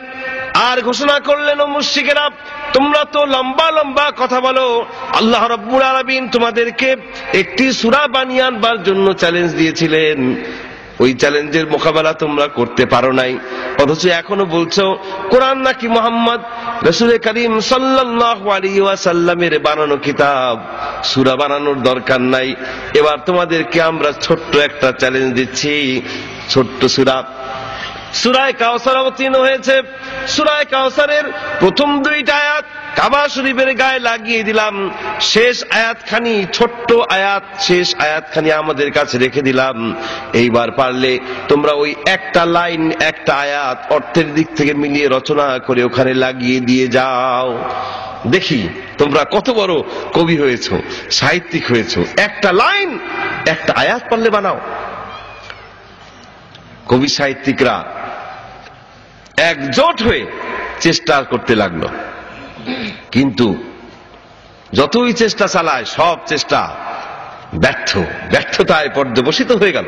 আর ঘোষণা করলেন, ও মুশরিকেরা, তোমরা তো লম্বা লম্বা কথা বলো, আল্লাহ রাব্বুল আলামিন তোমাদেরকে একটি সূরা বানিয়ে আনবার জন্য চ্যালেঞ্জ দিয়েছিলেন। ওই চ্যালেঞ্জের মোকাবেলা তোমরা করতে পারো নাই, অথচ এখনো বলছো কোরআন নাকি মুহাম্মদ রাসূল করিম সাল্লাল্লাহু আলাইহি ওয়াসাল্লামের বানানো কিতাব, সূরা বানানোর দরকার নাই। এবার তোমাদেরকে আমরা ছোট্ট একটা চ্যালেঞ্জ দিচ্ছি। ছোট্ট সূরা, সূরা কাউসার অবতীর্ণ হয়েছে। সূরা কাউসারের প্রথম 2টা আয়াত কাবা শরীফের গায়ে লাগিয়ে দিলাম। শেষ আয়াতখানি, ছোট্ট আয়াত, শেষ আয়াতখানি আমাদের কাছে রেখে দিলাম। এইবার পারলে তোমরা ওই একটা লাইন, একটা আয়াত অর্থের দিক থেকে মিলিয়ে রচনা করে ওখানে লাগিয়ে দিয়ে যাও। দেখি তোমরা কত বড় কবি হয়েছো, সাহিত্যিক হয়েছো। একটা লাইন, একটা আয়াত পারলে বানাও। কবি সাহিত্যিকরা একজোট হয়ে চেষ্টা করতে লাগলো, কিন্তু যতই চেষ্টা চালায় সব চেষ্টা ব্যর্থ, ব্যর্থতায় পর্যবসিত হয়ে গেল।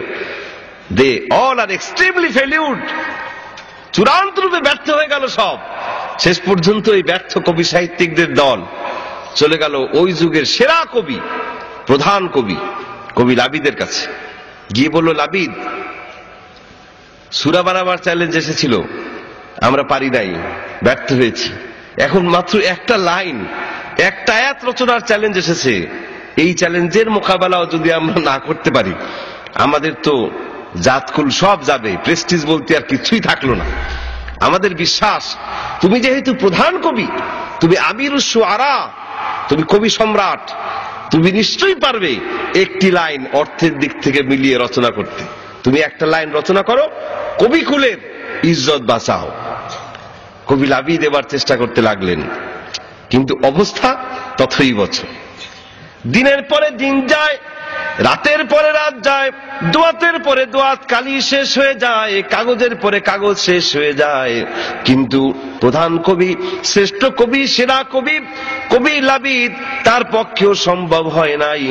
দে অল আর এক্সট্রিমলি ফেলিউড, চূড়ান্ত রূপে ব্যর্থ হয়ে গেল সব। শেষ পর্যন্ত এই ব্যর্থ কবি সাহিত্যিকদের দল চলে গেল ওই যুগের সেরা কবি, প্রধান কবি, কবি লাবিদের কাছে। গিয়ে বলল, লাবিদ, সূরা বানাবার চ্যালেঞ্জ এসেছিল, আমরা পারি নাই, ব্যর্থ হয়েছি। এখন মাত্র একটা লাইন, একটা আয়াত রচনার চ্যালেঞ্জ এসেছে। এই চ্যালেঞ্জের মোকাবেলাও যদি আমরা না করতে পারি, আমাদের তো জাতকুল সব যাবে, প্রেস্টিজ বলতে আর কিছুই থাকলো না। আমাদের বিশ্বাস তুমি যেহেতু প্রধান কবি, তুমি আমিরুশ শুআরা, তুমি কবি সম্রাট, তুমি নিশ্চয়ই পারবে একটি লাইন অর্থের দিক থেকে মিলিয়ে রচনা করতে। তুমি একটা লাইন রচনা করো, কবিকুলের ইজ্জত বাঁচাও। কবি লাবি দেবার চেষ্টা করতে লাগলেন, কিন্তু অবস্থা তথই বছর। দিনের পরে দিন যায়, রাতের পরে রাত যায়, দোয়াতের পরে দোয়াত, কালি শেষ হয়ে যায়, কাগজের পরে কাগজ শেষ হয়ে যায়, কিন্তু প্রধান কবি, শ্রেষ্ঠ কবি, সেরা কবি, কবি লাবিদ, তার পক্ষেও সম্ভব হয় নাই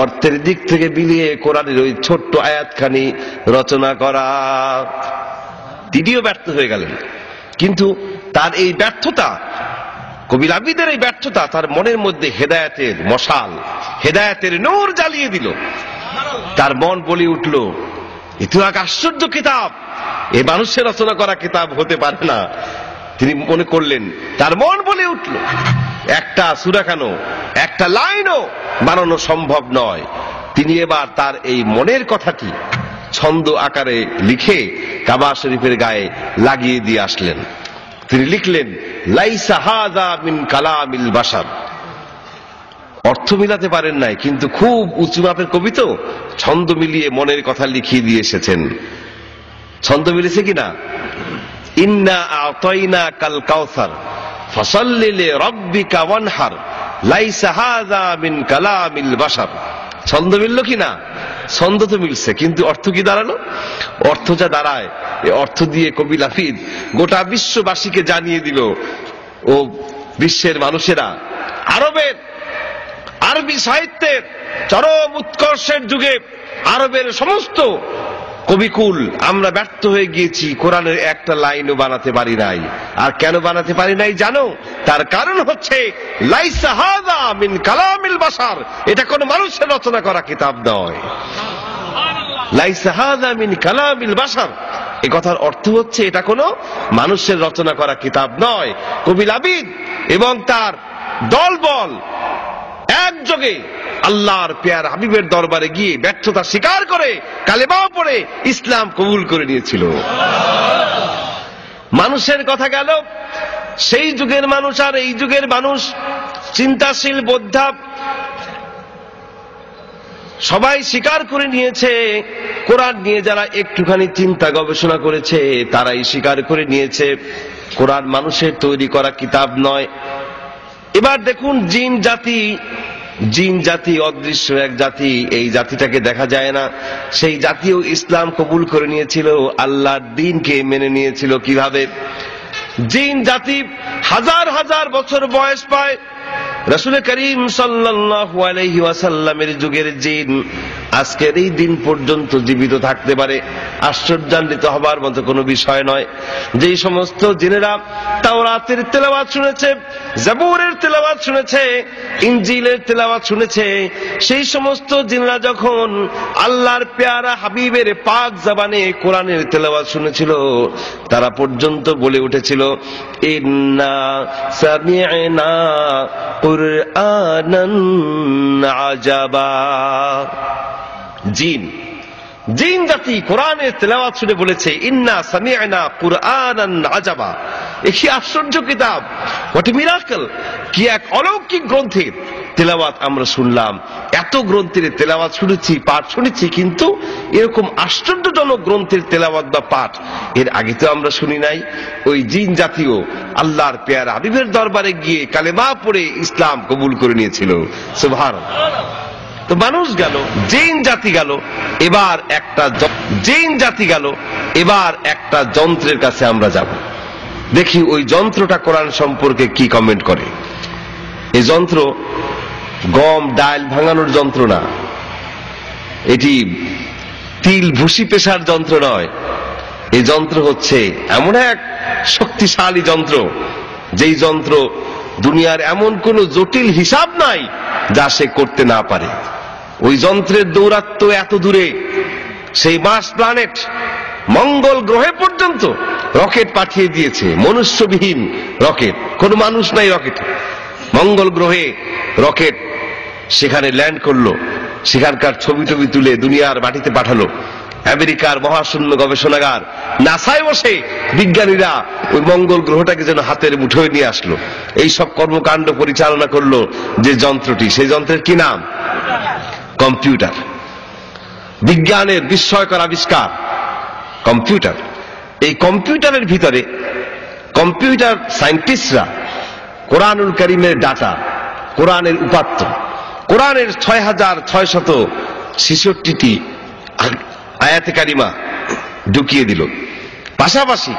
অর্থের দিক থেকে বিলিয়ে কোরআনের ওই ছোট্ট আয়াতখানি রচনা করা। তিনিও ব্যর্থ হয়ে গেলেন। কিন্তু তার এই ব্যর্থতা, কবি লাবিদের এই ব্যর্থতা তার মনের মধ্যে হেদায়েতের মশাল, হেদায়েতের নূর জ্বালিয়ে দিল। তার মন বলে উঠল, এ তো এক আশ্চর্য কিতাব, এ মানুষের রচনা করা কিতাব হতে পারে না। তিনি মনে করলেন, তার মন বলে উঠল, একটা সূরা কেন, একটা লাইনও বানানো সম্ভব নয়। তিনি এবার তার এই মনের কথাটি ছন্দ আকারে লিখে কাবা শরীফের গায়ে লাগিয়ে দিয়ে আসলেন। তিনি লিখলেন, লাইসা হাযা মিন কালামিল বাশার। অর্থ মিলাতে পারেন নাই, কিন্তু খুব উঁচু মাপের কবি তো, ছন্দ মিলিয়ে মনের কথা লিখিয়ে দিয়ে এসেছেন। ছন্দ মিলেছে কিনা? ইন্না আ'তাইনা কাল কাউসার ফাসাল্লি লিরাব্বিকা ওয়ানহার লাইসা হাযা মিন কালামিল বাশার। ছন্দ মিলল কিনা? ছন্দ তো মিলছে, কিন্তু অর্থ কি দাঁড়ালো? অর্থ যা দাঁড়ায়, এই অর্থ দিয়ে কবি লাফিদ গোটা বিশ্ববাসীকে জানিয়ে দিল, ও বিশ্বের মানুষেরা, আরবি সাহিত্যের চরম উৎকর্ষের যুগে আরবের সমস্ত কবিকুল আমরা ব্যর্থ হয়ে গিয়েছি, কোরআনের একটা লাইনও বানাতে পারি নাই। আর কেন বানাতে পারি নাই জানো? তার কারণ হচ্ছে লাইসা হাযা মিন কালামিল বাশার, এটা কোনো মানুষের রচনা করা কিতাব নয়। লাইসা হাযা মিন কালামিল বাশার, এই কথার অর্থ হচ্ছে এটা কোনো মানুষের রচনা করা কিতাব নয়। কবি লাবিদ এবং তার দলবল একযোগে আল্লাহর পেয়ার হাবিবের দরবারে গিয়ে ব্যর্থতা স্বীকার করে কালেমা পড়ে ইসলাম কবুল করে নিয়েছিল। মানুষের কথা গেল, সেই যুগের মানুষ আর এই যুগের মানুষ, চিন্তাশীল বোদ্ধা সবাই স্বীকার করে নিয়েছে, কোরআন নিয়ে যারা একটুখানি চিন্তা গবেষণা করেছে তারাই স্বীকার করে নিয়েছে কোরআন মানুষের তৈরি করা কিতাব নয়। এবার দেখুন, জিন জাতি অদৃশ্য এক জাতি, এই জাতিটাকে দেখা যায় না, সেই জাতিও ইসলাম কবুল করে নিয়েছিল, আল্লাহর দ্বীনকে মেনে নিয়েছিল। কিভাবে? জিন জাতি হাজার হাজার বছর বয়স পায়। রাসূল করিম সাল্লাল্লাহু আলাইহি ওয়াসাল্লামের যুগের জিন আজকের এই দিন পর্যন্ত জীবিত থাকতে পারে, আশ্চর্যান্বিত হবার মতো কোনো বিষয় নয়। যেই সমস্ত জিনেরা তাওরাতের তেলাওয়াত শুনেছে, জাবুরের তেলাওয়াত শুনেছে, ইনজিলের তেলাওয়াত শুনেছে, সেই সমস্ত জিনেরা যখন আল্লাহর পেয়ারা হাবিবের পাক জবানে কোরআনের তেলাওয়াত শুনেছিল, তারা পর্যন্ত বলে উঠেছিল, ইন্না সামি'না কুরআনান আজাবা। জিন জাতি কোরআনের তেলাওয়াত শুনে বলেছে, ইন্না সামি'না কুরআনান আজাবা, কি আশ্চর্য কিতাব, হোয়াট এ মিরাকল, কি এক অলৌকিক গ্রন্থের তেলাওয়াত আমরা শুনলাম। এত গ্রন্থের তেলাওয়াত শুনেছি, পাঠ শুনেছি, কিন্তু এরকম আশ্চর্যজনক গ্রন্থের তেলাওয়াত বা পাঠ এর আগে তো আমরা শুনি নাই। ওই জিন জাতিও আল্লাহর পেয়ারা হাবিবের দরবারে গিয়ে কালেমা পড়ে ইসলাম কবুল করে নিয়েছিল। সুবহানাল্লাহ। তো মানুষ গেল, জিন জাতি গেল, এবার একটা যন্ত্রের কাছে আমরা যাব, দেখি ওই যন্ত্রটা কোরআন সম্পর্কে কি কমেন্ট করে। এই যন্ত্র গম ডাল ভাঙানোর যন্ত্র না, এটি তিল ভুসি পেশার যন্ত্র নয়। এই যন্ত্র হচ্ছে এমন এক শক্তিশালী যন্ত্র, যেই যন্ত্র দুনিয়ার এমন কোন জটিল হিসাব নাই যা সে করতে না পারে। ওই যন্ত্রের দৌরাত্ম এত দূরে, সেই মার্স প্ল্যানেট মঙ্গল গ্রহে পর্যন্ত রকেট পাঠিয়ে দিয়েছে, মনুষ্যবিহীন রকেট, কোনো মানুষ নাই রকেটে। মঙ্গল গ্রহে রকেট সেখানে ল্যান্ড করলো, সেখানকার ছবি টবি তুলে দুনিয়ার মাটিতে পাঠালো। আমেরিকার মহাশূন্য গবেষণাগার নাসায় বসে বিজ্ঞানীরা ওই মঙ্গল গ্রহটাকে যেন হাতের মুঠোয় নিয়ে আসলো। এই সব কর্মকাণ্ড পরিচালনা করলো যে যন্ত্রটি, সেই যন্ত্রের কি নাম? কম্পিউটার। বিজ্ঞানের বিস্ময়কর আবিষ্কার কম্পিউটার। এই কম্পিউটারের ভিতরে কম্পিউটার সায়েন্টিস্টরা কোরআনুল কারীমের ডাটা, কোরআনের উপাত্ত, কোরআনের 6666টি আয়াতে কারিমা ঢুকিয়ে দিল। পাশাপাশি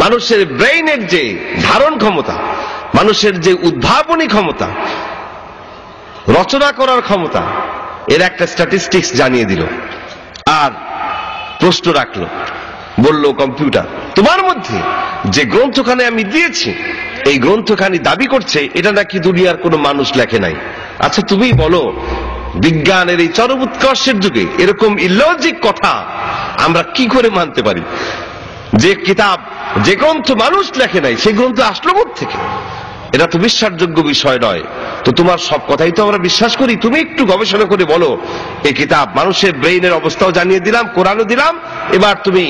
মানুষের ব্রেইনের যে ধারণ ক্ষমতা, মানুষের যে উদ্ভাবনী ক্ষমতা, রচনা করার ক্ষমতা, এর একটা স্ট্যাটিস্টিক্স জানিয়ে দিল। আর প্রশ্ন রাখলো, বলল কম্পিউটার, তোমার মধ্যে যে গ্রন্থখানি আমি দিয়েছি, এই গ্রন্থখানি দাবি করছে এটা নাকি দুনিয়ার কোনো মানুষ লেখে নাই। আচ্ছা তুমি বলো, বিজ্ঞানের এই চরম উৎকর্ষের যুগে এরকম ইলজিক কথা আমরা কি করে মানতে পারি? যে কিতাব, যে গ্রন্থ মানুষ লেখে নাই, সেই গ্রন্থ আসলো কোত্থেকে? এটা তো বিশ্বাসযোগ্য বিষয় নয়। তো তোমার সব কথাই তো আমরা বিশ্বাস করি, তুমি একটু গবেষণা করে বলো, এই কিতাব মানুষের ব্রেইনের অবস্থাও জানিয়ে দিলাম, কোরআনও দিলাম, এবার তুমি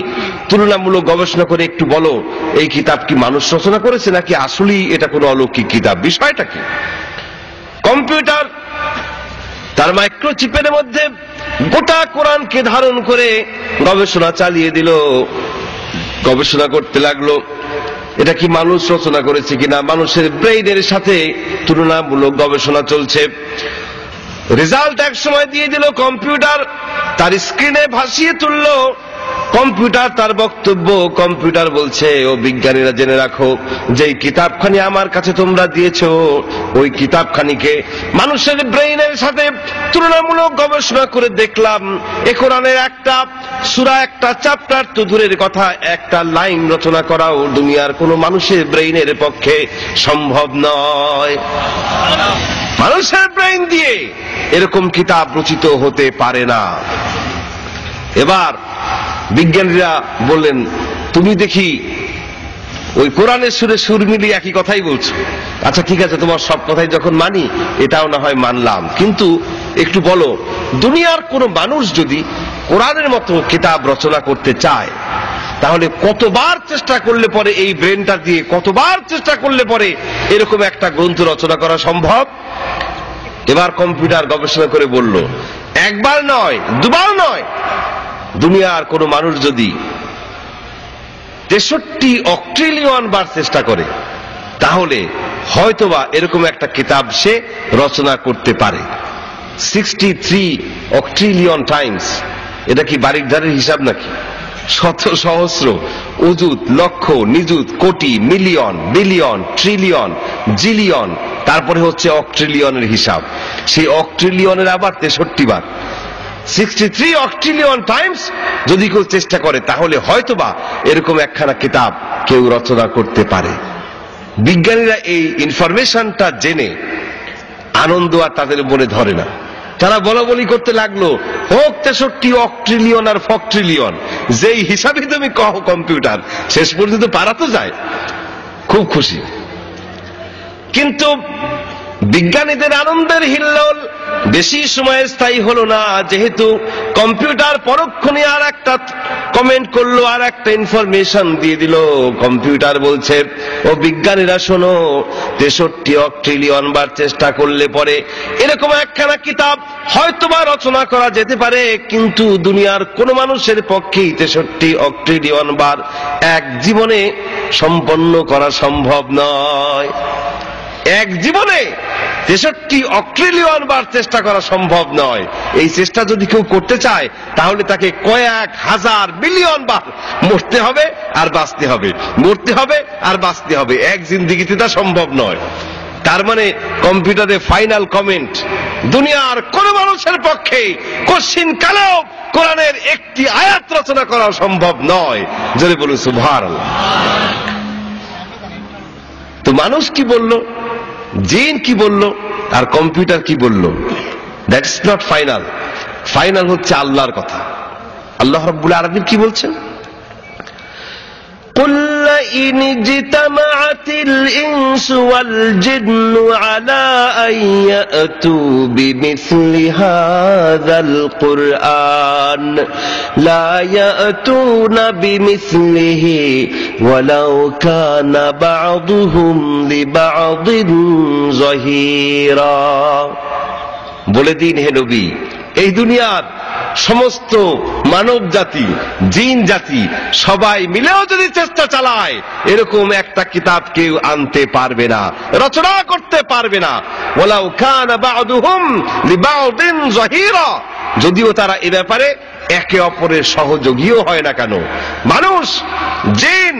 তুলনামূলক গবেষণা করে একটু বলো এই কিতাব কি মানুষ রচনা করেছে নাকি আসলেই এটা কোনো অলৌকিক কিতাব, বিষয়টা কি? কম্পিউটার তার মাইক্রোচিপের মধ্যে গোটা কোরআনকে ধারণ করে গবেষণা চালিয়ে দিল। গবেষণা করতে লাগলো এটা কি মানুষ রচনা করেছে কিনা, মানুষের ব্রেইনের সাথে তুলনামূলক গবেষণা চলছে। রেজাল্ট এক সময় দিয়ে দিল কম্পিউটার, তার স্ক্রিনে ভাসিয়ে তুলল কম্পিউটার তার বক্তব্য। কম্পিউটার বলছে, ও বিজ্ঞানীরা জেনে রাখো, যেই কিতাবখানি আমার কাছে তোমরা দিয়েছো, ওই কিতাবখানিকে মানুষের ব্রেইনের সাথে তুলনামূলক গবেষণা করে দেখলাম, এ কোরআনের একটা সূরা, একটা চ্যাপ্টার তো দূরের কথা, একটা লাইন রচনা করাও দুনিয়ার কোনো মানুষের ব্রেইনের পক্ষে সম্ভব নয়। মানুষের ব্রেইন দিয়ে এরকম কিতাব রচিত হতে পারে না। এবার বিজ্ঞানীরা বললেন, তুমি দেখি ওই কোরআনের সুরে সুর মিলিয়ে একই কথাই বলছো। আচ্ছা ঠিক আছে, তোমার সব কথাই যখন মানি, এটাও না হয় মানলাম, কিন্তু একটু বলো, দুনিয়ার কোন মানুষ যদি কোরআনের মতো কিতাব রচনা করতে চায়, তাহলে কতবার চেষ্টা করলে পরে এই ব্রেনটা দিয়ে, কতবার চেষ্টা করলে পরে এরকম একটা গ্রন্থ রচনা করা সম্ভব? এবার কম্পিউটার গবেষণা করে বলল, একবার নয়, দুবার নয়, দুনিয়ার কোন মানুষ যদি 63 অক্ট্রিলিয়ন বার চেষ্টা করে, তাহলে হয়তোবা এরকম একটা কিতাব সে রচনা করতে পারে। 63 অক্ট্রিলিয়ন টাইমস, এটা কি বাড়ির ধারের হিসাব নাকি? শত সহস্র, অযুত, লক্ষ, নিযুত, কোটি, মিলিয়ন, বিলিয়ন, ট্রিলিয়ন, জিলিয়ন, তারপরে হচ্ছে অক্ট্রিলিয়নের হিসাব। সেই অক্ট্রিলিয়নের আবার 63 বার, 63 অক্ট্রিলিয়ন টাইমস যদি কেউ চেষ্টা করে, তাহলে হয়তোবা এরকম একখানা কিতাব কেউ রচনা করতে পারে। বিজ্ঞানীরা এই ইনফরমেশনটা জেনে আনন্দ আর তাদের মনে ধরে না। তারা বলাবলি করতে লাগলো, হোক 63 অক্ট্রিলিয়ন আর ফক্ট্রিলিয়ন, যেই হিসাবে তুমি কহো কম্পিউটার, শেষ পর্যন্ত পারা তো যায়। খুব খুশি। কিন্তু বিজ্ঞানীদের আনন্দের হিল্লোল বেশি সময় স্থায়ী হলো না, যেহেতু কম্পিউটার পরক্ষণে আর একটা কমেন্ট করলো, আর একটা ইনফরমেশন দিয়ে দিল। কম্পিউটার বলছে, ও বিজ্ঞানীরা শোনো, 63 অক্ট্রিলিয়ন বার চেষ্টা করলে পরে এরকম একখানা কিতাব হয়তোবা রচনা করা যেতে পারে, কিন্তু দুনিয়ার কোন মানুষের পক্ষেই 63 অক্ট্রিলিয়ন বার এক জীবনে সম্পন্ন করা সম্ভব নয়। এক জীবনে 63 অক্ট্রিলিয়ন বার চেষ্টা করা সম্ভব নয়। এই চেষ্টা যদি কেউ করতে চায়, তাহলে তাকে কয়েক হাজার বিলিয়ন বার মরতে হবে আর বাঁচতে হবে, মরতে হবে আর বাঁচতে হবে। এক জিন্দেগিতে তা সম্ভব নয়। তার মানে কম্পিউটারে ফাইনাল কমেন্ট, দুনিয়ার কোন মানুষের পক্ষে কশিন কালেও কোরআনের একটি আয়াত রচনা করা সম্ভব নয়। যদি বলুন সুবহানাল্লাহ। তো মানুষ কি বলল, জিন কি বলল, আর কম্পিউটার কি বলল, দ্যাটস নট ফাইনাল। ফাইনাল হচ্ছে আল্লাহর কথা। আল্লাহ রাব্বুল আলামিন কি বলছেন? কুল ইন জিতামা اجتمعت الإنس والجن على أن يأتوا بمثل هذا القرآن لا يأتون بمثله ولو كان بعضهم لبعض ظهيرا। বলে দিন হে নবী, এই দুনিয়ার সমস্ত মানব জাতি, জিন জাতি সবাই মিলেও যদি চেষ্টা চালায়, এরকম একটা কিতাব কেউ আনতে পারবে না, রচনা করতে পারবে না। ওয়ালাউ কানা বা'দুহুম লিবা'দিন যাহিরা, যদিও তারা এ ব্যাপারে একে অপরের সহযোগীও হয় না কেন। মানুষ, জিন,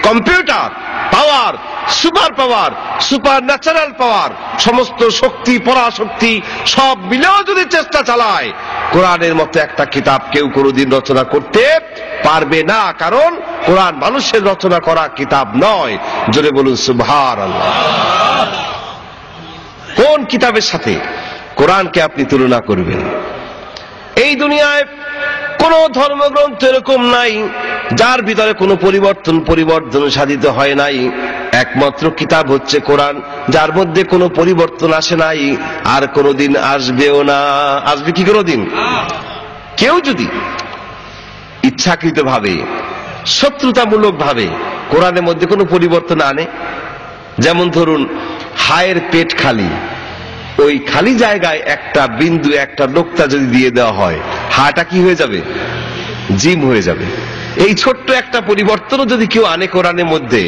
কম্পিউটার, পাওয়ার, সুপার পাওয়ার, সুপার ন্যাচারাল পাওয়ার, সমস্ত শক্তি, পরাশক্তি সব মিলেও যদি চেষ্টা চালায়, কোরআনের মতো একটা কিতাব কেউ কোনোদিন রচনা করতে পারবে না, কারণ কোরআন মানুষের রচনা করা কিতাব নয়। জোরে বলুন সুবহানাল্লাহ। কোন কিতাবের সাথে কোরআনকে আপনি তুলনা করবেন? এই দুনিয়ায় কোন ধর্মগ্রন্থ এরকম নাই যার ভিতরে কোনো পরিবর্তন সাধিত হয় নাই। একমাত্র কিতাব হচ্ছে কোরআন, যার মধ্যে কোনো পরিবর্তন আসে নাই, আর কোনোদিন আসবেও না। আসবে কি কোনোদিন? কেউ যদি ইচ্ছাকৃত ভাবে, শত্রুতামূলক ভাবে কোরআনের মধ্যে কোনো পরিবর্তন আনে, যেমন ধরুন হায়ের পেট খালি, ওই খালি জায়গায় একটা বিন্দু, একটা নোক্তা যদি দিয়ে দেওয়া হয়, হাটা কি হয়ে যাবে? জিম হয়ে যাবে। এই ছোট্ট একটা পরিবর্তনও যদি কেউ আনে কোরআনের মধ্যে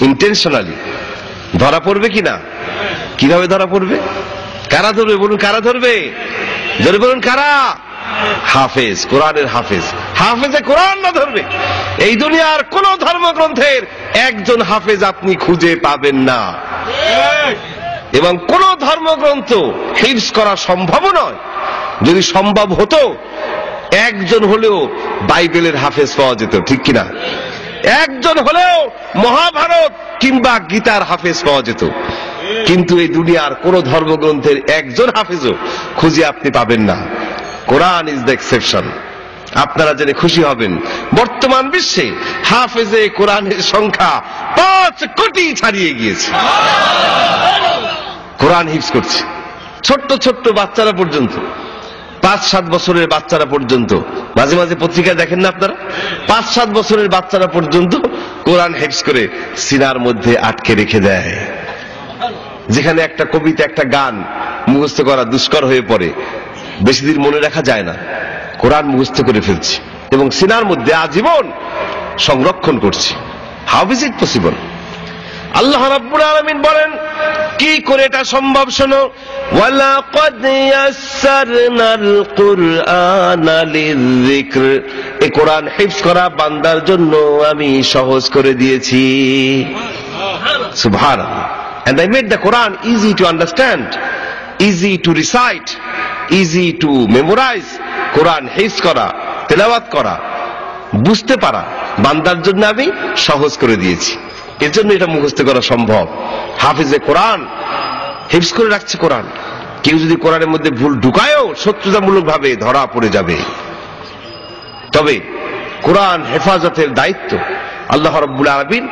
ইন্টেনশনালি, ধরা পড়বে কিনা? কিভাবে ধরা পড়বে? কারা ধরবে বলুন? কারা ধরবে? ধরে বলুন কারা? হাফেজ, কোরআনের হাফেজ। হাফেজে কোরআন না ধরবে, এই দুনিয়ার কোন ধর্মগ্রন্থের একজন হাফেজ আপনি খুঁজে পাবেন না, এবং কোন ধর্মগ্রন্থ হিফজ করা সম্ভব নয়। যদি সম্ভব হতো, একজন হলেও বাইবেলের হাফেজ পাওয়া যেত, ঠিক কিনা? একজন হলেও মহাভারত কিংবা গীতার হাফেজ পাওয়া যেত, কিন্তু এই দুনিয়ার কোন ধর্মগ্রন্থের একজন হাফেজও খুঁজে আপনি পাবেন না। Quran is the exception. আপনারা জেনে খুশি হবেন, বর্তমান বিশ্বে হাফেজে কোরআনের সংখ্যা 5 কোটি ছাড়িয়ে গিয়েছে। কোরআন হিফজ করছে ছোট্ট ছোট্ট বাচ্চারা পর্যন্ত, 5-7 বছরের বাচ্চারা পর্যন্ত। মাঝে মাঝে পত্রিকায় দেখেন না আপনারা, 5-7 বছরের বাচ্চারা পর্যন্ত কোরআন হিফজ করে সিনার মধ্যে আটকে রেখে দেয়। যেখানে একটা কবিতা, একটা গান মুখস্থ করা দুষ্কর হয়ে পড়ে, বেশি দিন মনে রাখা যায় না, কোরআন মুখস্থ করে ফেলছি এবং সিনার মধ্যে আজীবন সংরক্ষণ করছি। How is it possible? আল্লাহ রাব্বুল আলামিন বলেন, কি করে এটা সম্ভব? শোনো, ওয়ালাকাদ ইয়াসসারনাল কুরআনা লিযিকর, এই কোরআন হিফজ করা বান্দার জন্য আমি সহজ করে দিয়েছি। সুবহানাল্লাহ। And I made the Quran easy to understand, easy to recite, easy to memorize. কোরআন হিফজ করা, তেলাওয়াত করা, বুঝতে পারা বান্দার জন্য আমি সহজ করে দিয়েছি। এর জন্য এটা মুখস্থ করা সম্ভব। হাফিজে কোরআন হিফজ করে রাখছে কোরআন। কেউ যদি কোরআনের মধ্যে ভুল ঢুকায়ও শত্রুতামূলক ভাবে ধরা পড়ে যাবে। তবে কোরআন হেফাজতের দায়িত্ব আল্লাহ রাব্বুল আলামিন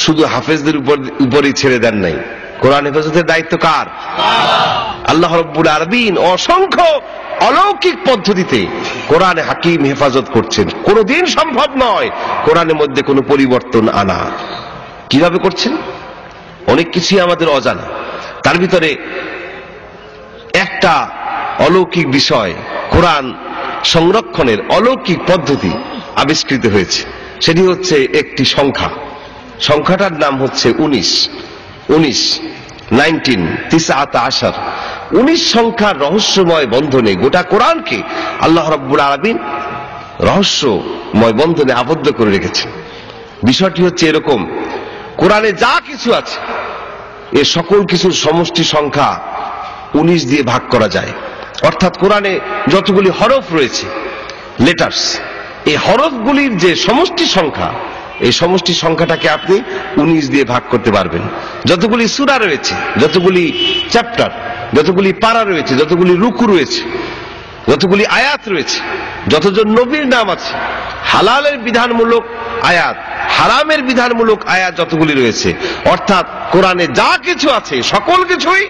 শুধু হাফেজদের উপরই ছেড়ে দেন নাই। কোরআন হেফাজতের দায়িত্ব কার? আল্লাহ রাব্বুল আলামিন অসংখ্য অলৌকিক পদ্ধতিতে কোরআনে হাকিম হেফাজত করছেন। কোনদিন সম্ভব নয় কোরআনের মধ্যে কোনো পরিবর্তন আনা। কিভাবে করছেন? অনেক কিছুই আমাদের অজানা। তার ভিতরে একটা অলৌকিক বিষয়, কোরআন সংরক্ষণের অলৌকিক পদ্ধতি আবিষ্কৃত হয়েছে। সেটি হচ্ছে একটি সংখ্যা। সংখ্যাটার নাম হচ্ছে 19। 19 সংখ্যার রহস্যময় বন্ধনে গোটা কোরআনকে আল্লাহ রাব্বুল আলামিন রহস্যময় বন্ধনে আবদ্ধ করে রেখেছেন। বিষয়টি হচ্ছে এরকম, কোরআনে যা কিছু আছে এ সকল কিছুর সমষ্টি সংখ্যা 19 দিয়ে ভাগ করা যায়। অর্থাৎ কোরআনে যতগুলি হরফ রয়েছে, লেটার্স, এই হরফগুলির যে সমষ্টি সংখ্যা, এই সমষ্টি সংখ্যাটাকে আপনি 19 দিয়ে ভাগ করতে পারবেন। যতগুলি সূরা রয়েছে, যতগুলি চ্যাপ্টার, যতগুলি পারা রয়েছে, যতগুলি রুকু রয়েছে, যতগুলি আয়াত রয়েছে, যতজন নবীর নাম আছে, হালালের বিধানমূলক আয়াত, হারামের বিধানমূলক আয়াত যতগুলি রয়েছে, অর্থাৎ কোরআনে যা কিছু আছে সকল কিছুই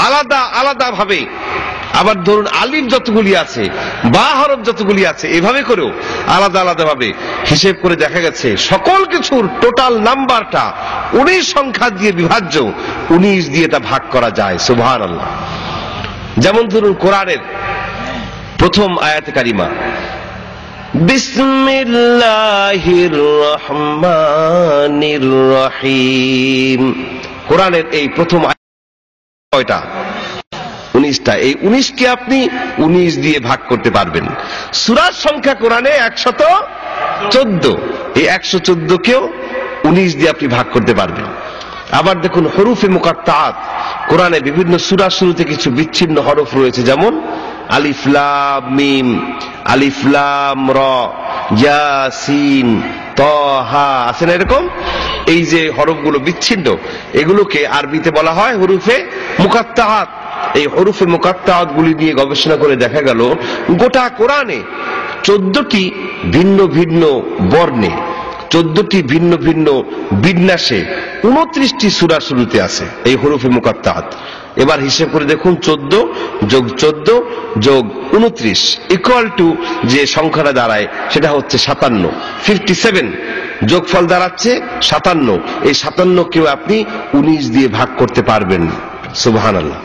আলাদা আলাদা ভাবে, আবার ধরুন আলিফ যতগুলি আছে, বা হরফ যতগুলি আছে, এভাবে করেও আলাদা আলাদা ভাবে হিসেব করে দেখা গেছে সকল কিছুর টোটাল নাম্বারটা 19 সংখ্যা দিয়ে বিভাজ্য, 19 দিয়ে এটা ভাগ করা যায়। সুবহানাল্লাহ। যেমন ধরুন কোরআনের প্রথম আয়াতে কারিমা বিসমিল্লাহির রহমানির রহিম, কোরআনের এই প্রথম কয়টা? 19টা। এই 19কে আপনি 19 দিয়ে ভাগ করতে পারবেন। সূরার সংখ্যা কোরআনে 114, এই 114 কেও 19 দিয়ে আপনি ভাগ করতে পারবেন। আবার দেখুন হরুফে মুকাত্তাআত, কোরআনে বিভিন্ন সূরার শুরুতে কিছু বিচ্ছিন্ন হরফ রয়েছে, যেমন আলিফ লাম মিম, আলিফ লাম র, ইয়াসিন, তাহা, আছে না এরকম? এই যে হরফগুলো বিচ্ছিন্ন, এগুলোকে আরবিতে বলা হয় হরুফে মুকাত্তাআত। এই হরুফে মুকাত্তাআত গুলি নিয়ে গবেষণা করে দেখা গেল গোটা কোরআনে 14টি ভিন্ন ভিন্ন বর্ণে, 14টি ভিন্ন ভিন্ন বিন্যাসে 29টি সূরা শুরুতে আছে এই হরুফে মুকাত্তাআত। এবার হিসেব করে দেখুন 14 যোগ 14 যোগ 29 ইকুয়াল টু যে সংখ্যাটা দাঁড়ায় সেটা হচ্ছে 57, 57 যোগফল দাঁড়াচ্ছে 57। এই 57 কেও আপনি 19 দিয়ে ভাগ করতে পারবেন। সুবহানাল্লাহ।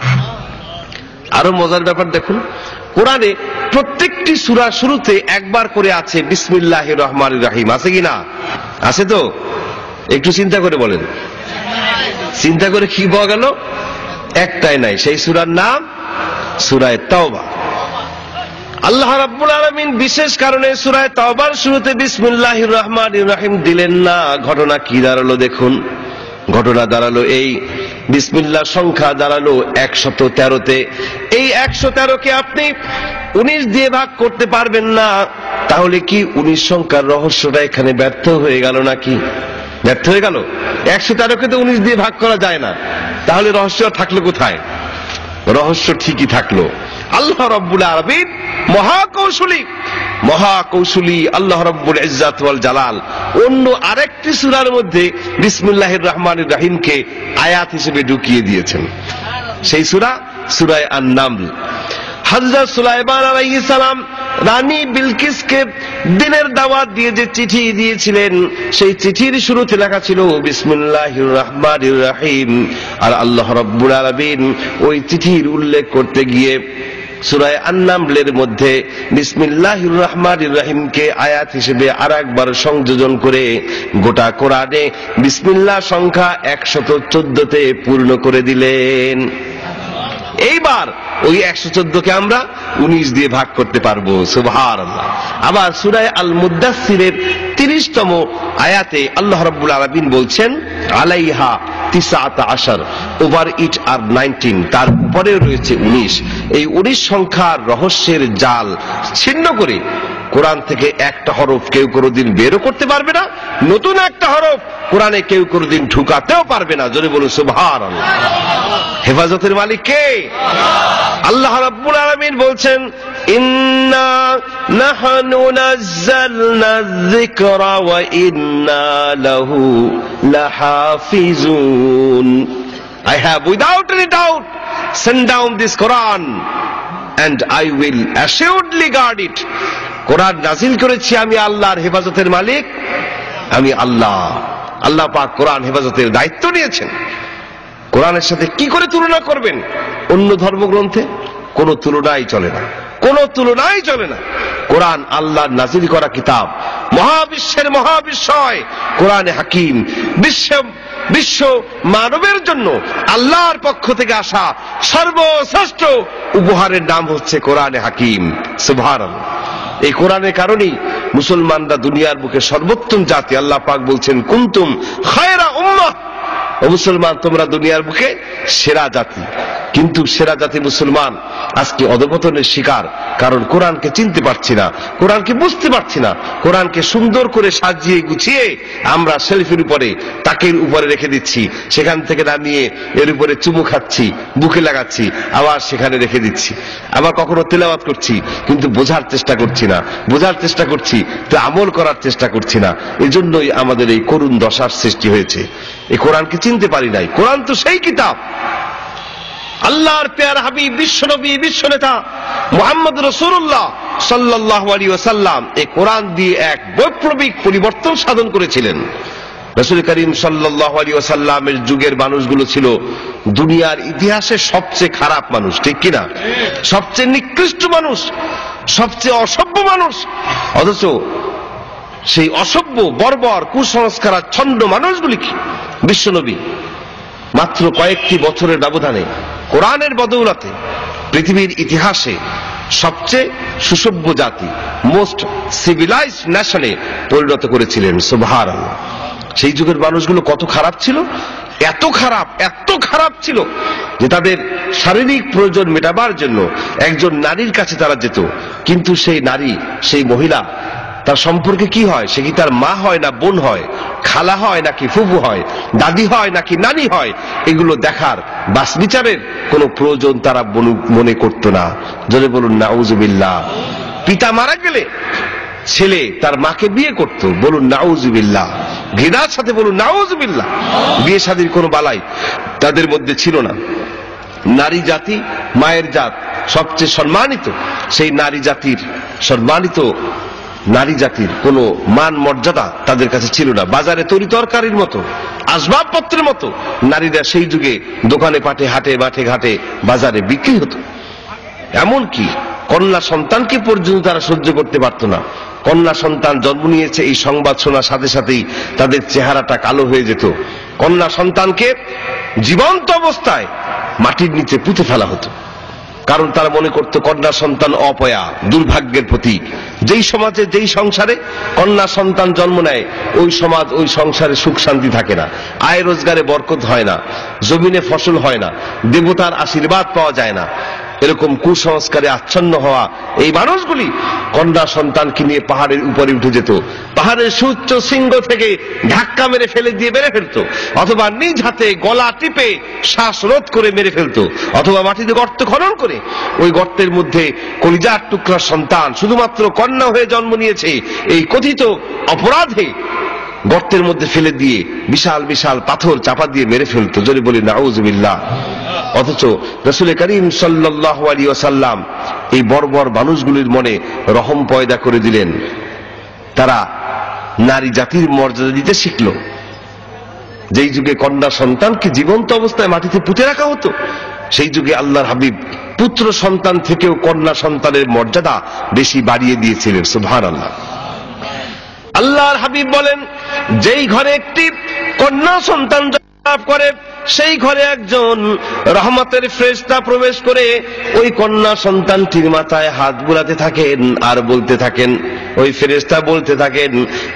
আরো মজার ব্যাপার দেখুন, কোরআনে প্রত্যেকটি সূরা শুরুতে একবার করে আছে বিসমিল্লাহির রহমানির রহিম, আছে কি না? আছে তো? একটু চিন্তা করে বলেন, চিন্তা করে কি পাওয়া গেল? একটাই নাই, সেই সূরার নাম সূরা তাওবা। আল্লাহ রাব্বুল আলামিন বিশেষ কারণে সূরা তাওবার শুরুতে বিসমিল্লাহির রহমানির রহিম দিলেন না। ঘটনা কি দাঁড়ালো দেখুন, ঘটনা দাঁড়ালো এই, বিসমিল্লাহ সংখ্যা দাঁড়ালো 113তে। এই 113কে আপনি 19 দিয়ে ভাগ করতে পারবেন না, তাহলে কি 19 সংখ্যার রহস্যটা এখানে ব্যর্থ হয়ে গেল নাকি? ব্যর্থ হয়ে গেল? 113কে তো 19 দিয়ে ভাগ করা যায় না, তাহলে রহস্য থাকলো কোথায়? রহস্য ঠিকই থাকলো। আল্লাহ রাব্বুল আলামিন মহাকৌশলী, মহাকৌশলী আল্লাহ রাব্বুল ইজ্জাত ওয়াল জালাল অন্য আরেকটি সূরার মধ্যে বিসমিল্লাহির রহমানির রহিমকে আয়াত হিসেবে ঢুকিয়ে দিয়েছেন। সেই সূরা সূরা আন-নামল। হযরত সুলাইমান আলাইহিস সালাম রানী বিলকিসকে দিনের দাওয়াত দিয়ে যে চিঠি দিয়েছিলেন, সেই চিঠির শুরুতে লেখা ছিল বিসমিল্লাহির রহমানির রহিম। আর আল্লাহ রাব্বুল আলামিন ওই চিঠির উল্লেখ করতে গিয়ে সূরা আন-নামলের মধ্যে বিসমিল্লাহির রহমানির রহিমকে আয়াত হিসেবে আরেকবার সংযোজন করে গোটা কোরআনে বিসমিল্লাহ সংখ্যা 114তে পূর্ণ করে দিলেন। এইবার ওই 114কে আমরা 19 দিয়ে ভাগ করতে পারবো। সুবহানাল্লাহ। আবার সূরা আল মুদ্দাসসিরের 30তম আয়াতে আল্লাহ রাব্বুল আলামিন বলছেন আলাইহা 19, ওভার ইট আর 19, তার উপরে রয়েছে 19। এই 19 সংখ্যার রহস্যের জাল ছিন্ন করে কোরআন থেকে একটা হরফ কেউ কোনোদিন বেরও করতে পারবে না, নতুন একটা হরফ কোরআনে কেউ কোনোদিন ঢুকাতেও পারবে না। জোরে বলুন সুবহানাল্লাহ। হেফাজতের মালিক কে? আল্লাহ রাব্বুল আলামিন বলছেন ইন্না নাহনু নাযালনা যিকরা ওয়া ইন্না লাহু লাহাফিজুন। I have without any doubt sent down this Quran and I will assuredly guard it. কোরআন নাযিল করেছি আমি আল্লাহর হেফাজতের মালিক, আমি আল্লাহ। আল্লাহ পাক কোরআন হেফাজতের দায়িত্ব নিয়েছেন। কোরআনের সাথে কি করে তুলনা করবেন অন্য ধর্মগ্রন্থে? কোনো তুলনাই চলে না, কোনো তুলনাই চলে না। কোরআন আল্লাহর নাযিল করা কিতাব, মহাবিশ্বের মহাবিশ্বয় কোরআনে হাকিম, বিশ্ব মানবের জন্য আল্লাহর পক্ষ থেকে আসা সর্বশ্রেষ্ঠ উপহারের নাম হচ্ছে কোরআনে হাকিম। সুবহানাল্লাহ। এই কোরআনের কারণেই মুসলমানরা দুনিয়ার বুকে সর্বোত্তম জাতি। আল্লাহ পাক বলছেন কুনতুম খায়রা উম্মাহ, ও মুসলমান তোমরা দুনিয়ার বুকে সেরা জাতি। কিন্তু সেরা জাতি মুসলমান আজকে অধঃপতনের শিকার, কারণ কোরআনকে চিনতে পারছি না, কোরআনকে বুঝতে পারছি না। কোরআনকে সুন্দর করে সাজিয়ে গুছিয়ে আমরা শেলফের উপরে, তাকের উপরে রেখে দিচ্ছি, সেখান থেকে নামিয়ে এর উপরে চুমু খাচ্ছি, বুকে লাগাচ্ছি, আবার সেখানে রেখে দিচ্ছি, আবার কখনো তেলাওয়াত করছি, কিন্তু বোঝার চেষ্টা করছি না, বোঝার চেষ্টা করছি তো আমল করার চেষ্টা করছি না। এজন্যই আমাদের এই করুণ দশার সৃষ্টি হয়েছে। এই কোরআনকে চিনতে পারি নাই। কোরআন তো সেই কিতাব, আল্লাহর পেয়ারা হাবিব, বিশ্বনবী, বিশ্বনেতা মুহাম্মদ রাসূলুল্লাহ সাল্লাল্লাহু আলাইহি ওয়াসাল্লাম এই কোরআন দিয়ে এক বৈপ্লবিক পরিবর্তন সাধন করেছিলেন। রাসূল করিম সাল্লাল্লাহু আলাইহি ওয়াসাল্লামের যুগের মানুষগুলো ছিল দুনিয়ার ইতিহাসে সবচেয়ে খারাপ মানুষ, ঠিক কিনা? সবচেয়ে নিকৃষ্ট মানুষ, সবচেয়ে অসভ্য মানুষ। অথচ সেই অসভ্য, বর্বর, কুসংস্কারাচ্ছন্ন মানুষগুলিকে বিশ্বনবী মাত্র কয়েকটি বছরের ব্যবধানে কোরআনের বদৌলতে পৃথিবীর ইতিহাসে সবচেয়ে সুসভ্য জাতি, মোস্ট সিভিলাইজড নেশনে পরিণত করেছিলেন। সুবহানাল্লাহ। সেই যুগের মানুষগুলো কত খারাপ ছিল, এত খারাপ ছিল যে তাদের শারীরিক প্রয়োজন মেটাবার জন্য একজন নারীর কাছে তারা যেত, কিন্তু সেই নারী, সেই মহিলা, তার সম্পর্কে কি হয়? সে কি তার মা হয় না বোন হয়, খালা হয় নাকি ফুফু হয়, দাদি হয় নাকি নানি হয়, এগুলো দেখার বাস বিচারের কোনো প্রয়োজন তারা মনে করত না। যদি বলুন নাউজুবিল্লাহ। পিতা মারা গেলে ছেলে তার মাকে বিয়ে করত, বলুন নাউজুবিল্লাহ। ঘৃণার সাথে বলুন নাউজুবিল্লাহ। বিয়ে শাদীর কোনো বালাই তাদের মধ্যে ছিল না। নারী জাতি, মায়ের জাত সবচেয়ে সম্মানিত, সেই নারী জাতির সম্মানিত নারী জাতির কোনো মান মর্যাদা তাদের কাছে ছিল না। বাজারে তরি তরকারির মতো, আসবাবপত্রের মতো নারীরা সেই যুগে দোকানে পাটে, হাটে, মাঠে, ঘাটে, বাজারে বিক্রি হতো। এমনকি কন্যা সন্তানকে পর্যন্ত তারা সহ্য করতে পারত না। কন্যা সন্তান জন্ম নিয়েছে এই সংবাদ শোনার সাথে সাথেই তাদের চেহারাটা কালো হয়ে যেত। কন্যা সন্তানকে জীবন্ত অবস্থায় মাটির নিচে পুঁতে ফেলা হতো, কারণ তারা মনে করত কন্যা সন্তান অপয়া, দুর্ভাগ্যের প্রতীক। যেই সমাজে, যেই সংসারে কন্যা সন্তান জন্ম নেয়, ওই সমাজ, ওই সংসারে সুখ শান্তি থাকে না, আয় রোজগারে বরকত হয় না, জমিনে ফসল হয় না, দেবতার আশীর্বাদ পাওয়া যায় না। এরকম কুসংস্কারে আচ্ছন্ন হওয়া এই মানুষগুলি কন্যা সন্তানকে নিয়ে পাহাড়ের উপরে উঠে যেত, পাহাড়ের সুউচ্চ শৃঙ্গ থেকে ধাক্কা মেরে ফেলে দিয়ে মেরে ফেলতো, অথবা নিজ হাতে গলা টিপে শ্বাসরোধ করে মেরে ফেলতো, অথবা মাটিতে গর্ত খনন করে ওই গর্তের মধ্যে কলিজার টুকরার সন্তান শুধুমাত্র কন্যা হয়ে জন্ম নিয়েছে এই কথিত অপরাধে গর্তের মধ্যে ফেলে দিয়ে বিশাল বিশাল পাথর চাপা দিয়ে মেরে ফেলতো। যদি বলি নাউজুবিল্লাহ। অথচ রাসূল করিম সাল্লাল্লাহু আলাইহি ওয়াসাল্লাম এই বর্বর মানুষগুলির মনে রহম পয়দা করে দিলেন। তারা নারী জাতির মর্যাদা দিতে শিখল। যেই যুগে কন্যা সন্তানকে জীবন্ত অবস্থায় মাটিতে পুঁতে রাখা হতো, সেই যুগে আল্লাহর হাবিব পুত্র সন্তান থেকেও কন্যা সন্তানের মর্যাদা বেশি বাড়িয়ে দিয়েছিলেন। সুবহানাল্লাহ। আল্লাহর হাবিব বলেন, যেই ঘরে একটি কন্যা সন্তান জন্ম করে সেই ঘরে একজন রহমতের ফেরেশতা প্রবেশ করে ওই কন্যা সন্তানটির মাথায় হাত বুলাতে থাকেন আর বলতে থাকেন, ওই ফেরেশতা বলতে থাকেন,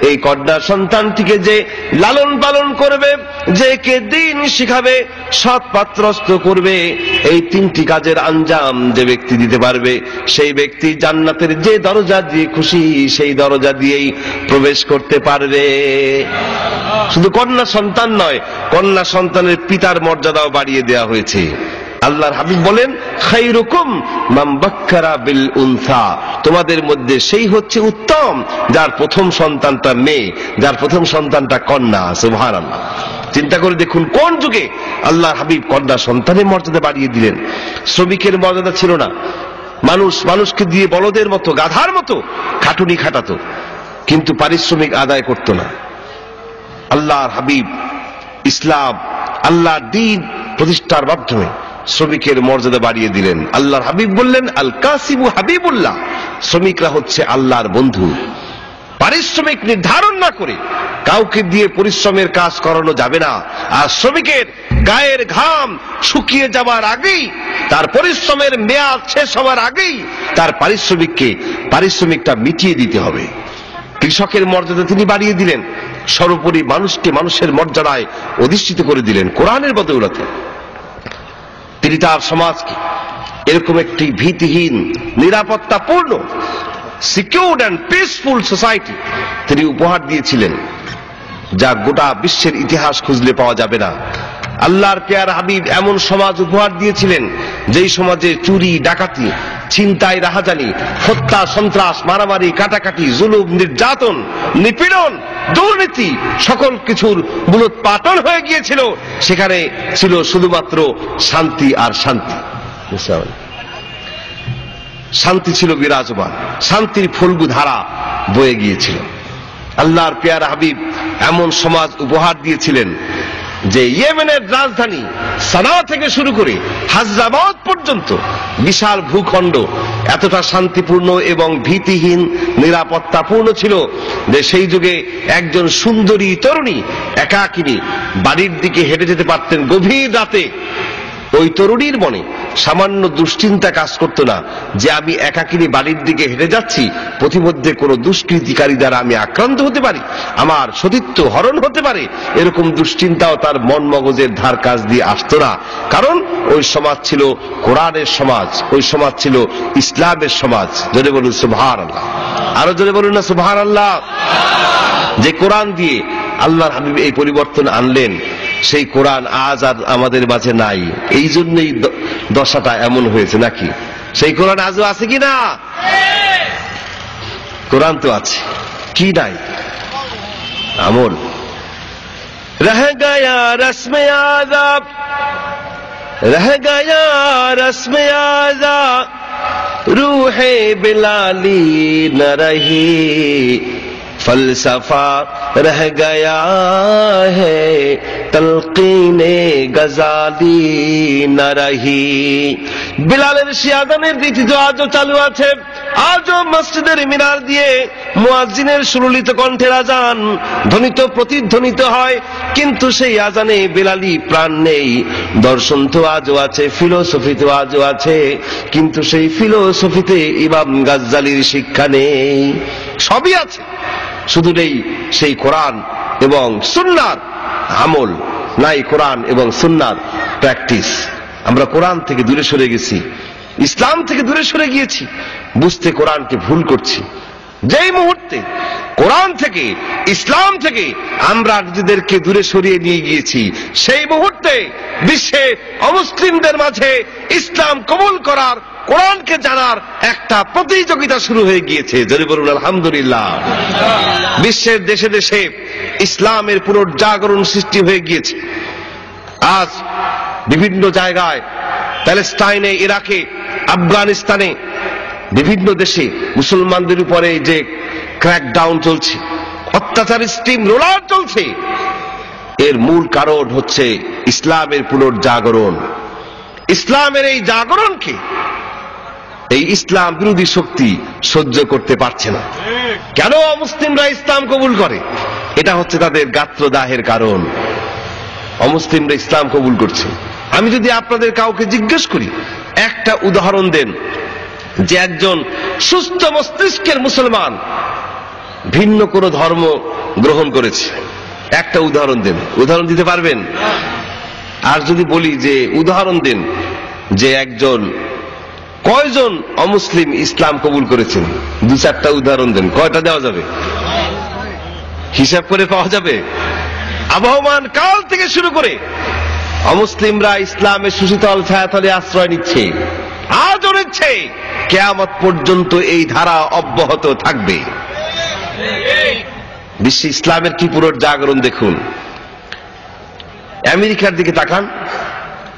এই কন্যা সন্তানটিকে যে লালন পালন করবে, যে কে দ্বীন শিখাবে, সৎ পাত্রস্থ করবে, এই তিনটি কাজের আঞ্জাম যে ব্যক্তি দিতে পারবে, সেই ব্যক্তি জান্নাতের যে দরজা দিয়ে খুশি সেই দরজা দিয়েই প্রবেশ করতে পারবে। শুধু কন্যা সন্তান নয়, কন্যা সন্তানের পিতার মর্যাদাও বাড়িয়ে দেওয়া হয়েছে। আল্লাহর হাবিব বলেন, খায়রুকুম মান বাক্কারা বিল উনসা, তোমাদের মধ্যে সেই হচ্ছে উত্তম যার প্রথম সন্তানটা মেয়ে, যার প্রথম সন্তানটা কন্যা। সুবহানাল্লাহ। চিন্তা করে দেখুন কোন যুগে আল্লাহর হাবিব কন্যা সন্তানের মর্যাদা বাড়িয়ে দিলেন। শ্রমিকের মর্যাদা ছিল না, মানুষকে দিয়ে বলদের মতো, গাধার মতো খাটুনি খাটাতো, কিন্তু পারিশ্রমিক আদায় করত না। আল্লাহর হাবিব ইসলাম, আল্লাহর দ্বীন প্রতিষ্ঠার মাধ্যমে শ্রমিকের মর্যাদা বাড়িয়ে দিলেন। আল্লাহর হাবিব বললেন, আল কাসিবু হাবিবুল্লাহ, শ্রমিকরা হচ্ছে আল্লাহর বন্ধু। পারিশ্রমিক নির্ধারণ না করে কাউকে দিয়ে পরিশ্রমের কাজ করানো যাবে না। আর শ্রমিকের গায়ের ঘাম শুকিয়ে যাবার আগেই, তার পরিশ্রমের মেয়াদ শেষ হওয়ার আগেই তার পারিশ্রমিকটা মিটিয়ে দিতে হবে। কৃষকের মর্যাদা তিনি বাড়িয়ে দিলেন। সর্বোপরি মানুষকে মানুষের মর্যাদায় অধিষ্ঠিত করে দিলেন কোরআনের বদৌলতে। তিনি মিলিটার সমাজকে এরকম একটি ভীতিহীন, নিরাপত্তাপূর্ণ, সিকিউরড অ্যান্ড পিসফুল সোসাইটি তিনি উপহার দিয়েছিলেন, যা গোটা বিশ্বের ইতিহাস খুঁজলে পাওয়া যাবে না। আল্লাহর পেয়ার হাবিব এমন সমাজ উপহার দিয়েছিলেন যেই সমাজে চুরি, ডাকাতি, ছিনতাই, রাহাজানি, হত্যা, সন্ত্রাস, মারামারি, কাটাকাটি, জুলুম, নির্যাতন, নিপীড়ন, দুর্নীতি সকল কিছুর মূলোৎপাটন হয়ে গিয়েছিল। সেখানে ছিল শুধুমাত্র শান্তি আর শান্তি। শান্তি ছিল বিরাজমান, শান্তির ফল্গু ধারা বয়ে গিয়েছিল। আল্লাহর পেয়ার হাবিব এমন সমাজ উপহার দিয়েছিলেন যে ইয়েমেনের রাজধানী সানা থেকে শুরু করে হাজরাবাদ পর্যন্ত বিশাল ভূখণ্ড এতটা শান্তিপূর্ণ এবং ভীতিহীন, নিরাপত্তাপূর্ণ ছিল যে সেই যুগে একজন সুন্দরী তরুণী একাকিনী বাড়ির দিকে হেঁটে যেতে পারতেন গভীর রাতে। ওই তরুণীর মনে সামান্য দুশ্চিন্তা কাজ করত না যে আমি একাকিনী বাড়ির দিকে হেঁটে যাচ্ছি, প্রতিমধ্যে কোনো দুষ্কৃতিকারী দ্বারা আমি আক্রান্ত হতে পারি, আমার সতীত্ব হরণ হতে পারে। এরকম দুশ্চিন্তাও তার মন মগজের ধার কাজ দিয়ে আসতো না, কারণ ওই সমাজ ছিল কোরআনের সমাজ, ওই সমাজ ছিল ইসলামের সমাজ। জোরে বলুন সুবহানাল্লাহ, আরো জোরে বলুন না সুবহানাল্লাহ। যে কোরআন দিয়ে আল্লাহর হাবিব এই পরিবর্তন আনলেন, সেই কোরআন আজ আর আমাদের মাঝে নাই। এই জন্যই দশাটা এমন হয়েছে, নাকি? সেই কোরআন আজও আছে কি না? কোরআন তো আছে, কি নাই? আমল। রহ গয়া রসমে আযাব, রহ গয়া রসমে আযাব, রূহে বিলালি ন রহি, ফলসফা রহ গয়া হ্যায় তলকিনে গজালি না রহি। বিলালের সেই আযানের রীতি তো আজও চালু আছে। আজও মসজিদের মিনার দিয়ে মুয়াজ্জিনের সুললিত কণ্ঠের আযান ধ্বনিত প্রতিধ্বনিত হয়, কিন্তু সেই আযানে বিলালি প্রাণ নেই। দর্শন তো আজও আছে, ফিলোসফি তো আজও আছে, কিন্তু সেই ফিলোসফিতে ইমাম গাজ্জালির শিক্ষা নেই। সবই আছে, শুধু নেই সেই কোরআন এবং সুন্নাহর আমল, নাই কোরআন এবং সুন্নাহর প্র্যাকটিস। আমরা কোরআন থেকে দূরে সরে গেছি, ইসলাম থেকে দূরে সরে গিয়েছি, বুঝতে কোরআনকে ভুল করছি। যেই মুহূর্তে কোরআন থেকে, ইসলাম থেকে আমরা নিজেদেরকে দূরে সরিয়ে নিয়ে গিয়েছি, সেই মুহূর্তে বিশ্বে অমুসলিমদের মাঝে ইসলাম কবুল করার, কোরআনকে জানার একটা প্রতিযোগিতা শুরু হয়ে গিয়েছে। জোরে বলুন আলহামদুলিল্লাহ। বিশ্বের দেশে দেশে ইসলামের পুনর্জাগরণ সৃষ্টি হয়ে গিয়েছে। আজ বিভিন্ন জায়গায়, প্যালেস্টাইনে, ইরাকে, আফগানিস্তানে, বিভিন্ন দেশে মুসলমানদের উপরে যে ক্র্যাকডাউন চলছে, অত্যাচারের স্টিম রোলার চলছে, এর মূল কারণ হচ্ছে ইসলামের পুনর্জাগরণ। ইসলামের এই জাগরণকে এই ইসলাম বিরোধী শক্তি সহ্য করতে পারছে না। কেন অমুসলিমরা ইসলাম কবুল করে? এটা হচ্ছে তাদের গাত্রদাহের কারণ। অমুসলিমরা ইসলাম কবুল করছে। আমি যদি আপনাদের কাউকে জিজ্ঞেস করি, একটা উদাহরণ দেন যে একজন সুস্থ মস্তিষ্কের মুসলমান ভিন্ন কোন ধর্ম গ্রহণ করেছে, একটা উদাহরণ দেন। উদাহরণ দিতে পারবেন? আর যদি বলি যে উদাহরণ দেন যে একজন, কয়জন অমুসলিম ইসলাম কবুল করেছেন, দু চারটা উদাহরণ দেন, কয়টা দেওয়া যাবে? হিসাব করে পাওয়া যাবে? আবহমান কাল থেকে শুরু করে অমুসলিমরা ইসলামের সুশীতল ছায়াতলে আশ্রয় নিচ্ছে, আজও নিচ্ছে, কিয়ামত পর্যন্ত এই ধারা অব্যাহত থাকবে। বিশ্বে ইসলামের কি পুনর্জাগরণ দেখুন। আমেরিকার দিকে তাকান,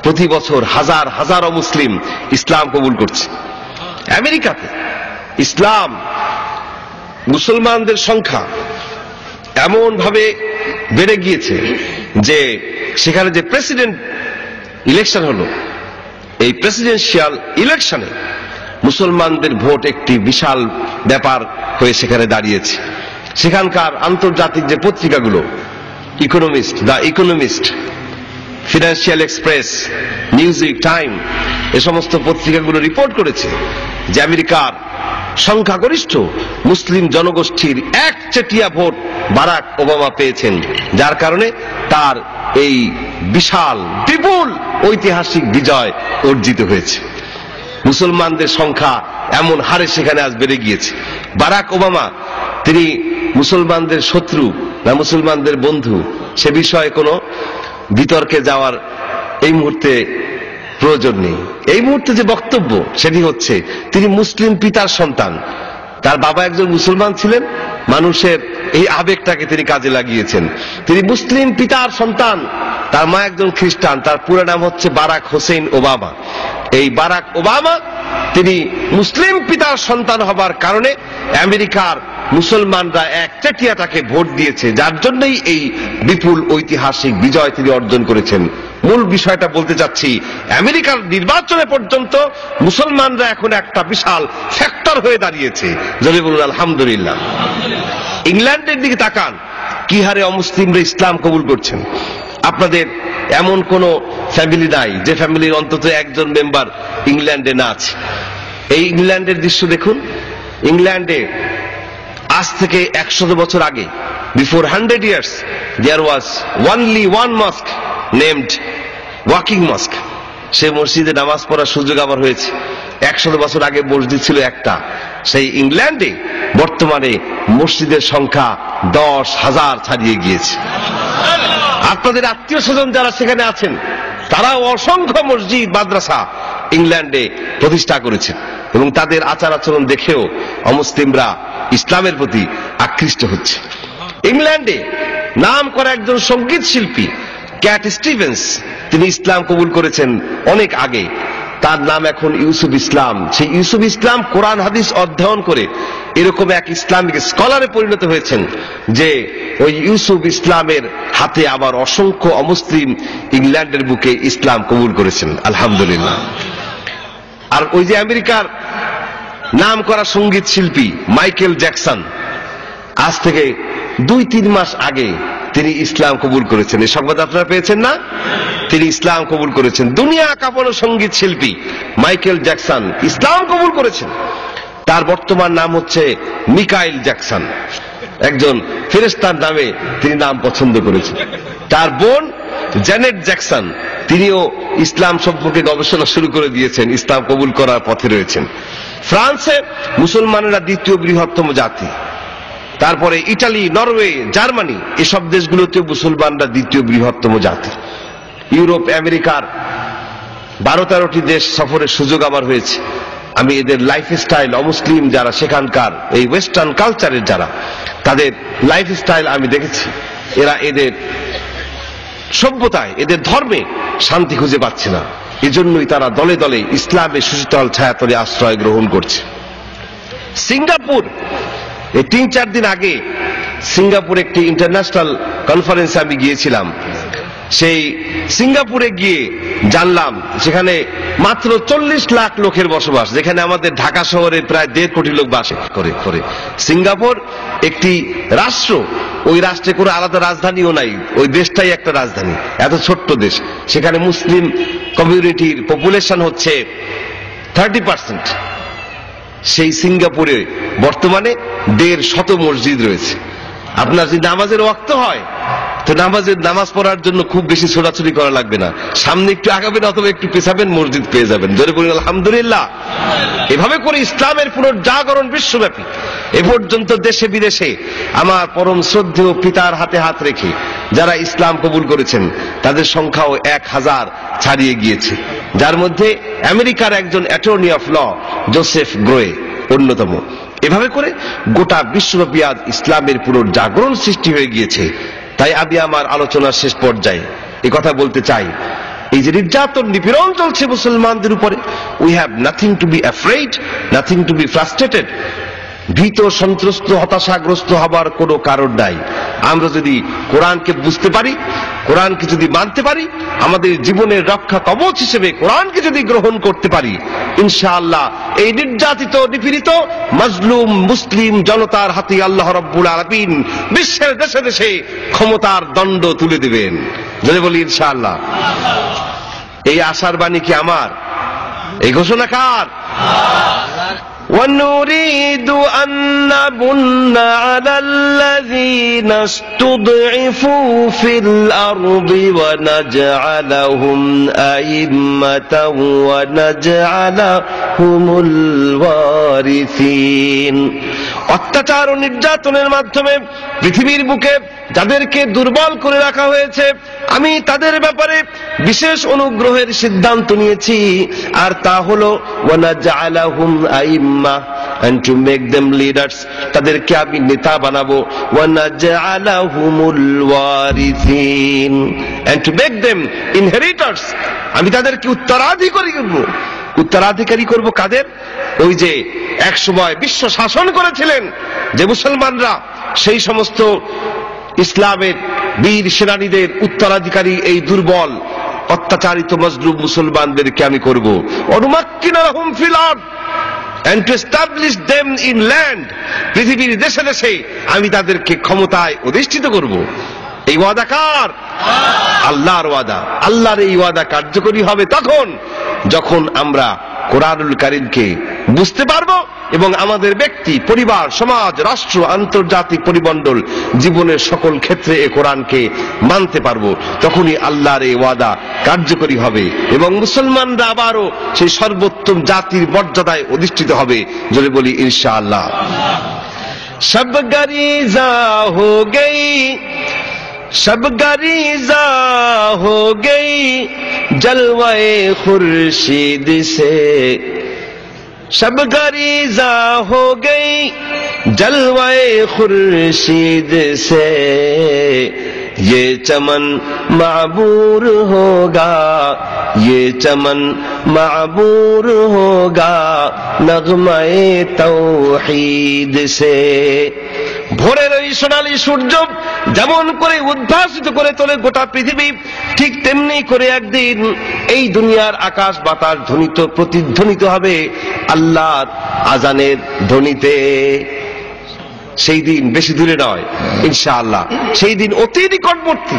প্রতি বছর হাজার হাজার অমুসলিম ইসলাম কবুল করছে। আমেরিকাতে ইসলাম, মুসলমানদের সংখ্যা এমন ভাবে বেড়ে গিয়েছে যে সেখানে যে প্রেসিডেন্ট ইলেকশন হলো, এই প্রেসিডেন্সিয়াল ইলেকশনে মুসলমানদের ভোট একটি বিশাল ব্যাপার হয়ে সেখানে দাঁড়িয়েছে। সেখানকার আন্তর্জাতিক যে পত্রিকাগুলো, Economist, the Economist, Financial Express, Newsweek Time, এ সমস্ত পত্রিকাগুলো রিপোর্ট করেছে যে আমেরিকার সংখ্যাগরিষ্ঠ মুসলিম জনগোষ্ঠীর একচেটিয়া ভোট বারাক ওবামা পেয়েছেন, যার কারণে তার এই বিশাল বিপুল ঐতিহাসিক বিজয় অর্জিত হয়েছে। মুসলমানদের সংখ্যা এমন হারে সেখানে আজ বেড়ে গিয়েছে। বারাক ওবামা তিনি মুসলমানদের শত্রু না মুসলমানদের বন্ধু সে বিষয়ে কোনো বিতর্কে যাওয়ার এই মুহূর্তে প্রয়োজন নেই। এই মুহূর্তে যে বক্তব্য সেটি হচ্ছে তিনি মুসলিম পিতার সন্তান, তার বাবা একজন মুসলমান ছিলেন, মানুষের এই আবেগটাকে তিনি কাজে লাগিয়েছেন। তিনি মুসলিম পিতার সন্তান, তার মা একজন খ্রিস্টান, তার পুরো নাম হচ্ছে বারাক হোসেন ওবামা। এই বারাক ওবামা তিনি মুসলিম পিতার সন্তান হবার কারণে আমেরিকার মুসলমানরা একচেটিয়া তাকে ভোট দিয়েছে, যার জন্যই এই বিপুল ঐতিহাসিক বিজয় তিনি অর্জন করেছেন। মূল বিষয়টা বলতে চাচ্ছি, আমেরিকার নির্বাচনে পর্যন্ত মুসলমানরা এখন একটা বিশাল ফ্যাক্টর হয়ে দাঁড়িয়েছে। যদি বলুন আলহামদুলিল্লাহ। ইংল্যান্ডের দিকে তাকান, কি হারে অমুসলিমরা ইসলাম কবুল করছেন। আপনাদের এমন কোন ফ্যামিলি নাই যে ফ্যামিলির অন্তত একজন মেম্বার ইংল্যান্ডে না আছে। এই ইংল্যান্ডের দৃশ্য দেখুন। ইংল্যান্ডে আজ থেকে 100 বছর আগে, before 100 years, there was only one mosque named Woking mosque. সেই মসজিদে নামাজ পড়ার সুযোগ আমার হয়েছে। 100 বছর আগে মসজিদ ছিল একটা। সেই ইংল্যান্ডে বর্তমানে মসজিদের সংখ্যা 10,000 ছাড়িয়ে গিয়েছে। আপনাদের আত্মীয় স্বজন যারা সেখানে আছেন তারাও অসংখ্য মসজিদ মাদ্রাসা ইংল্যান্ডে প্রতিষ্ঠা করেছেন এবং তাদের আচার আচরণ দেখেও অমুসলিমরা ইসলামের প্রতি আকৃষ্ট হচ্ছে। ইংল্যান্ডে নাম করা একজন সঙ্গীত শিল্পী ক্যাট স্টিভেন্স, তিনি ইসলাম কবুল করেছেন অনেক আগে। তার নাম এখন ইউসুফ ইসলাম। সেই ইউসুফ ইসলাম কোরআন হাদিস অধ্যয়ন করে এরকম এক ইসলামিক স্কলারে পরিণত হয়েছেন যে ওই ইউসুফ ইসলামের হাতে আবার অসংখ্য অমুসলিম ইংল্যান্ডের বুকে ইসলাম কবুল করেছেন আলহামদুলিল্লাহ। আর ওই যে আমেরিকার নাম করা সঙ্গীত শিল্পী মাইকেল জ্যাকসন, আজ থেকে 2-3 মাস আগে তিনি ইসলাম কবুল করেছেন। এই সংবাদ আপনারা পেয়েছেন না? তিনি ইসলাম কবুল করেছেন। দুনিয়া কাঁপানো সঙ্গীত শিল্পী মাইকেল জ্যাকসন ইসলাম কবুল করেছেন। তার বর্তমান নাম হচ্ছে মিকাইল জ্যাকসন। একজন ফেরেশতার নামে তিনি নাম পছন্দ করেছেন। তার বোন জ্যানেট জ্যাকসন, তিনিও ইসলাম সম্পর্কে গবেষণা শুরু করে দিয়েছেন, ইসলাম কবুল করার পথে রয়েছেন। ফ্রান্সে মুসলমানেরা দ্বিতীয় বৃহত্তম জাতি। তারপরে ইটালি, নরওয়ে, জার্মানি, এসব দেশগুলোতে মুসলমানরা দ্বিতীয় বৃহত্তম জাতি। ইউরোপ, আমেরিকার 12-13টি দেশ সফরের সুযোগ আমার হয়েছে। আমি এদের লাইফস্টাইল, অমুসলিম যারা সেখানকার এই ওয়েস্টার্ন কালচারের যারা, তাদের লাইফস্টাইল আমি দেখেছি। এরা এদের সভ্যতায়, এদের ধর্মে শান্তি খুঁজে পাচ্ছে না। এজন্যই তারা দলে দলে ইসলামের সুশীতল ছায়াতলে আশ্রয় গ্রহণ করছে। সিঙ্গাপুর, এই 3-4 দিন আগে সিঙ্গাপুর একটি ইন্টারন্যাশনাল কনফারেন্সে আমি গিয়েছিলাম। সেই সিঙ্গাপুরে গিয়ে জানলাম সেখানে মাত্র 40 লাখ লোকের বসবাস, যেখানে আমাদের ঢাকা শহরে প্রায় 1.5 কোটি লোক বাস করে। সিঙ্গাপুর একটি রাষ্ট্র, ওই রাষ্ট্রে কোনো আলাদা রাজধানীও নাই, ওই দেশটাই একটা রাজধানী। এত ছোট্ট দেশ, সেখানে মুসলিম কমিউনিটির পপুলেশন হচ্ছে 30%। সেই সিঙ্গাপুরে বর্তমানে 150 মসজিদ রয়েছে। আপনার যদি নামাজের ওয়াক্ত হয় তো নামাজ পড়ার জন্য খুব বেশি ছোটাছুটি করা লাগবে না, সামনে একটু আগাবেন অথবা একটু পেছাবেন, মসজিদ পেয়ে যাবেন। জোরে বলুন আলহামদুলিল্লাহ। এভাবে করে ইসলামের পুনর্জাগরণ বিশ্বব্যাপী এ পর্যন্ত দেশে বিদেশে আমার পরম শ্রদ্ধেয় পিতার হাতে হাত রেখে যারা ইসলাম কবুল করেছেন তাদের সংখ্যাও 1000 ছাড়িয়ে গিয়েছে, যার মধ্যে আমেরিকার একজন অ্যাটর্নি অফ ল জোসেফ গ্রোয়ে অন্যতম। এভাবে করে গোটা বিশ্বব্যাপী আজ ইসলামের পুনর্জাগরণ সৃষ্টি হয়ে গিয়েছে। তাই আমি আমার আলোচনার শেষ পর্যায়ে এই কথা বলতে চাই, এই যে নির্যাতন নিপীড়ন চলছে মুসলমানদের উপরে, we have nothing to be afraid, nothing to B frustrated. ভীত, সন্ত্রস্ত, হতাশাগ্রস্ত হবার কোনো কারণ নাই। আমরা যদি কোরআনকে বুঝতে পারি, কোরআনকে যদি মানতে পারি, আমাদের জীবনের রক্ষা কবচ হিসেবে কোরআনকে যদি গ্রহণ করতে পারি, ইনশাআল্লাহ এই নির্যাতিত, নিপীড়িত, মাজলুম মুসলিম জনতার হাতে আল্লাহ রাব্বুল আলামিন বিশ্বের দেশে দেশে ক্ষমতার দণ্ড তুলে দিবেন। যদি বলি ইনশাআল্লাহ। এই আশার বাণী কি আমার? এই ঘোষণা কার? ونريد أن نمن على الذين استضعفوا في الأرض ونجعلهم أئمة ونجعلهم الوارثين। অত্যাচার ও নির্যাতনের মাধ্যমে পৃথিবীর বুকে যাদেরকে দুর্বল করে রাখা হয়েছে, আমি তাদের ব্যাপারে বিশেষ অনুগ্রহের সিদ্ধান্ত নিয়েছি, আর তা হলো ওয়ানাজআলাহুম আইম্মা, and to make them leaders, তাদেরকে আমি নেতা বানাবো, ওয়ানাজআলাহুমুল ওয়ারিসিন, and to make them inheritors, আমি তাদেরকে উত্তরাধিকারী করব। উত্তরাধিকারী করব কাদের? ওই যে এক সময় বিশ্ব শাসন করেছিলেন যে মুসলমানরা, সেই সমস্ত ইসলামের বীর সেনানীদের উত্তরাধিকারী এই দুর্বল অত্যাচারিত মজলুম মুসলমানদেরকে আমি করব। অনুমাক্কিনা লাহুম ফিল আরদ, and to establish them in land, পৃথিবীর দেশে দেশে আমি তাদেরকে ক্ষমতায় অধিষ্ঠিত করব। এই ওয়াদা কার? আল্লাহর ওয়াদা। আল্লাহর এই ওয়াদা কার্যকরী হবে তখন যখন আমরা কোরআনুল কারীমকে বুঝতে পারবো এবং আমাদের ব্যক্তি, পরিবার, সমাজ, রাষ্ট্র, আন্তর্জাতিক পরিমণ্ডল, জীবনের সকল ক্ষেত্রে এই কোরআনকে মানতে পারবো। তখনই আল্লাহর এই ওয়াদা কার্যকরী হবে এবং মুসলমানরা আবারও সেই সর্বোত্তম জাতির মর্যাদায় অধিষ্ঠিত হবে। যদি বলি ইনশাআল্লাহ। সব গরিজা হো গই, सब गरीजा हो गई जलवाए खुर्शीद से, सब गरीजा हो गई जलवाए खुर्शीद से, ये चमन माबूर होगा, ये चमन माबूर होगा नगमाए तौहीद से। ভোরের ওই সোনালী সূর্য যেমন করে উদ্ভাসিত করে তোলে গোটা পৃথিবী, ঠিক তেমনি করে একদিন এই দুনিয়ার আকাশ বাতাস ধ্বনিত প্রতিধ্বনিত হবে আল্লাহর আজানের ধ্বনিতে। সেই দিন বেশি দূরে নয় ইনশাআল্লাহ, সেই দিন অতি নিকটবর্তী।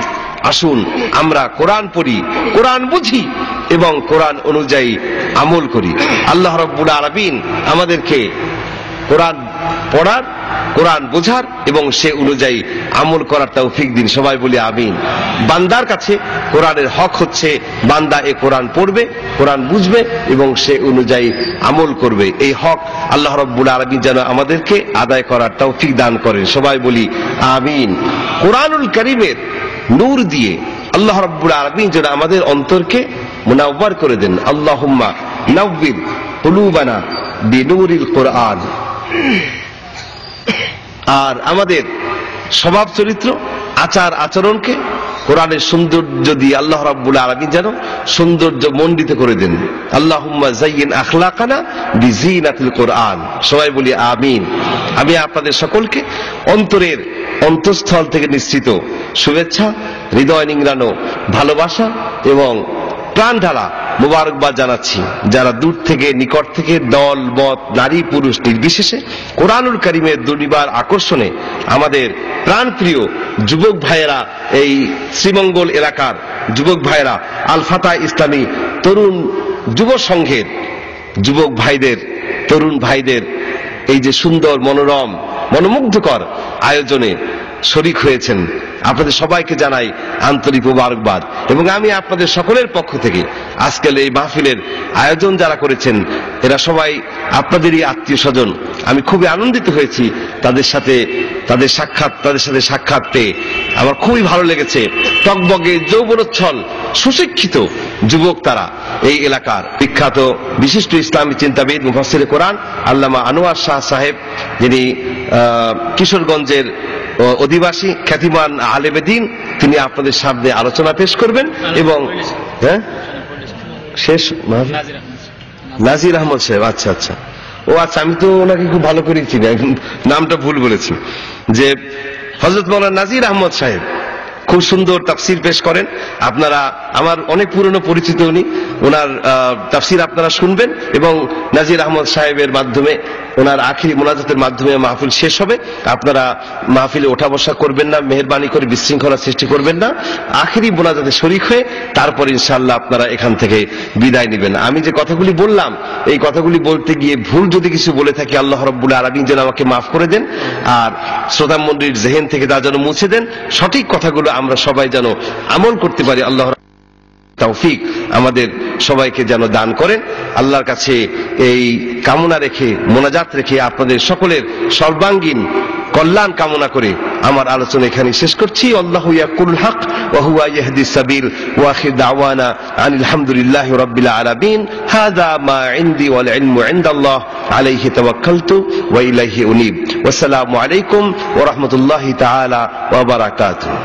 আসুন আমরা কোরআন পড়ি, কোরআন বুঝি এবং কোরআন অনুযায়ী আমল করি। আল্লাহ রাব্বুল আলামিন আমাদেরকে কোরআন পড়ার, কোরআন বোঝার এবং সে অনুযায়ী আমল করার তৌফিক দিন। সবাই বলি আমিন। বান্দার কাছে কোরআনের হক হচ্ছে বান্দা এ কোরআন পড়বে, কোরআন বুঝবে এবং সে অনুযায়ী আমল করবে। এই হক আল্লাহ রাব্বুল আলামিন যেন আমাদেরকে আদায় করার তৌফিক দান করেন। সবাই বলি আমিন। কোরআনুল কারীমের নূর দিয়ে আল্লাহ রাব্বুল আলামিন যেন আমাদের অন্তরকে মুনাওয়ার করে দেন। আল্লাহুম্মা নাওবির কুলুবানা বিনূরিল কোরআন। আর আমাদের স্বভাব চরিত্র, আচার আচরণকে কোরআনের সৌন্দর্য দিয়ে আল্লাহ রাব্বুল আলামিন যেন সৌন্দর্য মণ্ডিত করে দেন। আল্লাহুম্মা যায়্যিন আখলাকানা বিজিনাতিল কোরআন। সবাই বলি আমিন। আমি আপনাদের সকলকে অন্তরের অন্তঃস্থল থেকে নিশ্চিত শুভেচ্ছা, হৃদয় নিংড়ানো ভালোবাসা এবং প্রাণ ঢালা মোবারকবাদ জানাচ্ছি। যারা দূর থেকে নিকট থেকে, দল মত, নারী পুরুষ নির্বিশেষে কোরআনুল কারীমের দুর্নিবার আকর্ষণে আমাদের প্রাণপ্রিয় যুবক ভাইয়েরা, এই শ্রীমঙ্গল এলাকার যুবক ভাইয়েরা, আল ফাতাহ ইসলামী তরুণ যুব সংঘের যুবক ভাইদের, তরুণ ভাইদের এই যে সুন্দর মনোরম মনোমুগ্ধকর আয়োজনে শরীক হয়েছেন, আপনাদের সবাইকে জানাই আন্তরিক মোবারকবাদ। এবং আমি আপনাদের সকলের পক্ষ থেকে আজকের এই মাহফিলের আয়োজন যারা করেছেন এরা সবাই আপনাদেরই আত্মীয় স্বজন। আমি খুবই আনন্দিত হয়েছি তাদের সাথে সাক্ষাৎ পেয়ে আমার খুবই ভালো লেগেছে। টকবগে যৌবনোচ্ছল সুশিক্ষিত যুবক তারা, এই এলাকার বিখ্যাত বিশিষ্ট ইসলামী চিন্তাবিদ মুফাসসির কোরআন আল্লামা আনোয়ার শাহ সাহেব, যিনি কিশোরগঞ্জের অধিবাসী খ্যাতিমান আলেমে দ্বীন, তিনি আপনাদের সামনে আলোচনা পেশ করবেন। এবং শেষ নাজির আহমদ সাহেব। আচ্ছা আচ্ছা, ও আচ্ছা, আমি তো ওনাকে খুব ভালো করে চিনি, নামটা ভুল বলেছি। যে হযরত মাওলানা নাজির আহমদ সাহেব খুব সুন্দর তাফসির পেশ করেন। আপনারা আমার অনেক পুরনো পরিচিত উনি, ওনার তাফসির আপনারা শুনবেন এবং নাজির আহমদ সাহেবের মাধ্যমে ওনার আখিরি মোনাজাতের মাধ্যমে মাহফিল শেষ হবে। আপনারা মাহফিলে ওঠা বসা করবেন না, মেহেরবানি করে বিশৃঙ্খলা সৃষ্টি করবেন না, আখিরি মোনাজাতে শরীক হয়ে তারপর ইনশাআল্লাহ আপনারা এখান থেকে বিদায় নেবেন। আমি যে কথাগুলি বললাম এই কথাগুলি বলতে গিয়ে ভুল যদি কিছু বলে থাকি আল্লাহ রাব্বুল আলামিন যেন আমাকে মাফ করে দেন, আর শ্রোতা মণ্ডলীর জেহেন থেকে তা যেন মুছে দেন। সঠিক কথাগুলো আমরা সবাই যেন আমল করতে পারি, আল্লাহ তৌফিক আমাদের সবাইকে যেন দান করেন। আল্লাহর কাছে এই কামনা রেখে, মোনাজাত রেখে আপনাদের সকলের সর্বাঙ্গীন কল্যাণ কামনা করে আমার আলোচনা এখানে শেষ করছি। আল্লাহু ইয়াকুল হক ওয়া হুয়া ইয়াহদিস সাবিল ওয়া আখির দাওয়ানা আনিল হামদুলিল্লাহি রাব্বিল আলামিন। হাযা মা ইনদি ওয়াল ইলমু ইনদাল্লাহ আলাইহি তাওয়াক্কালতু ওয়া ইলাইহি উনীব। ওয়াসসালামু আলাইকুম ওয়া রাহমাতুল্লাহি তাআলা ওয়া বারাকাতুহু।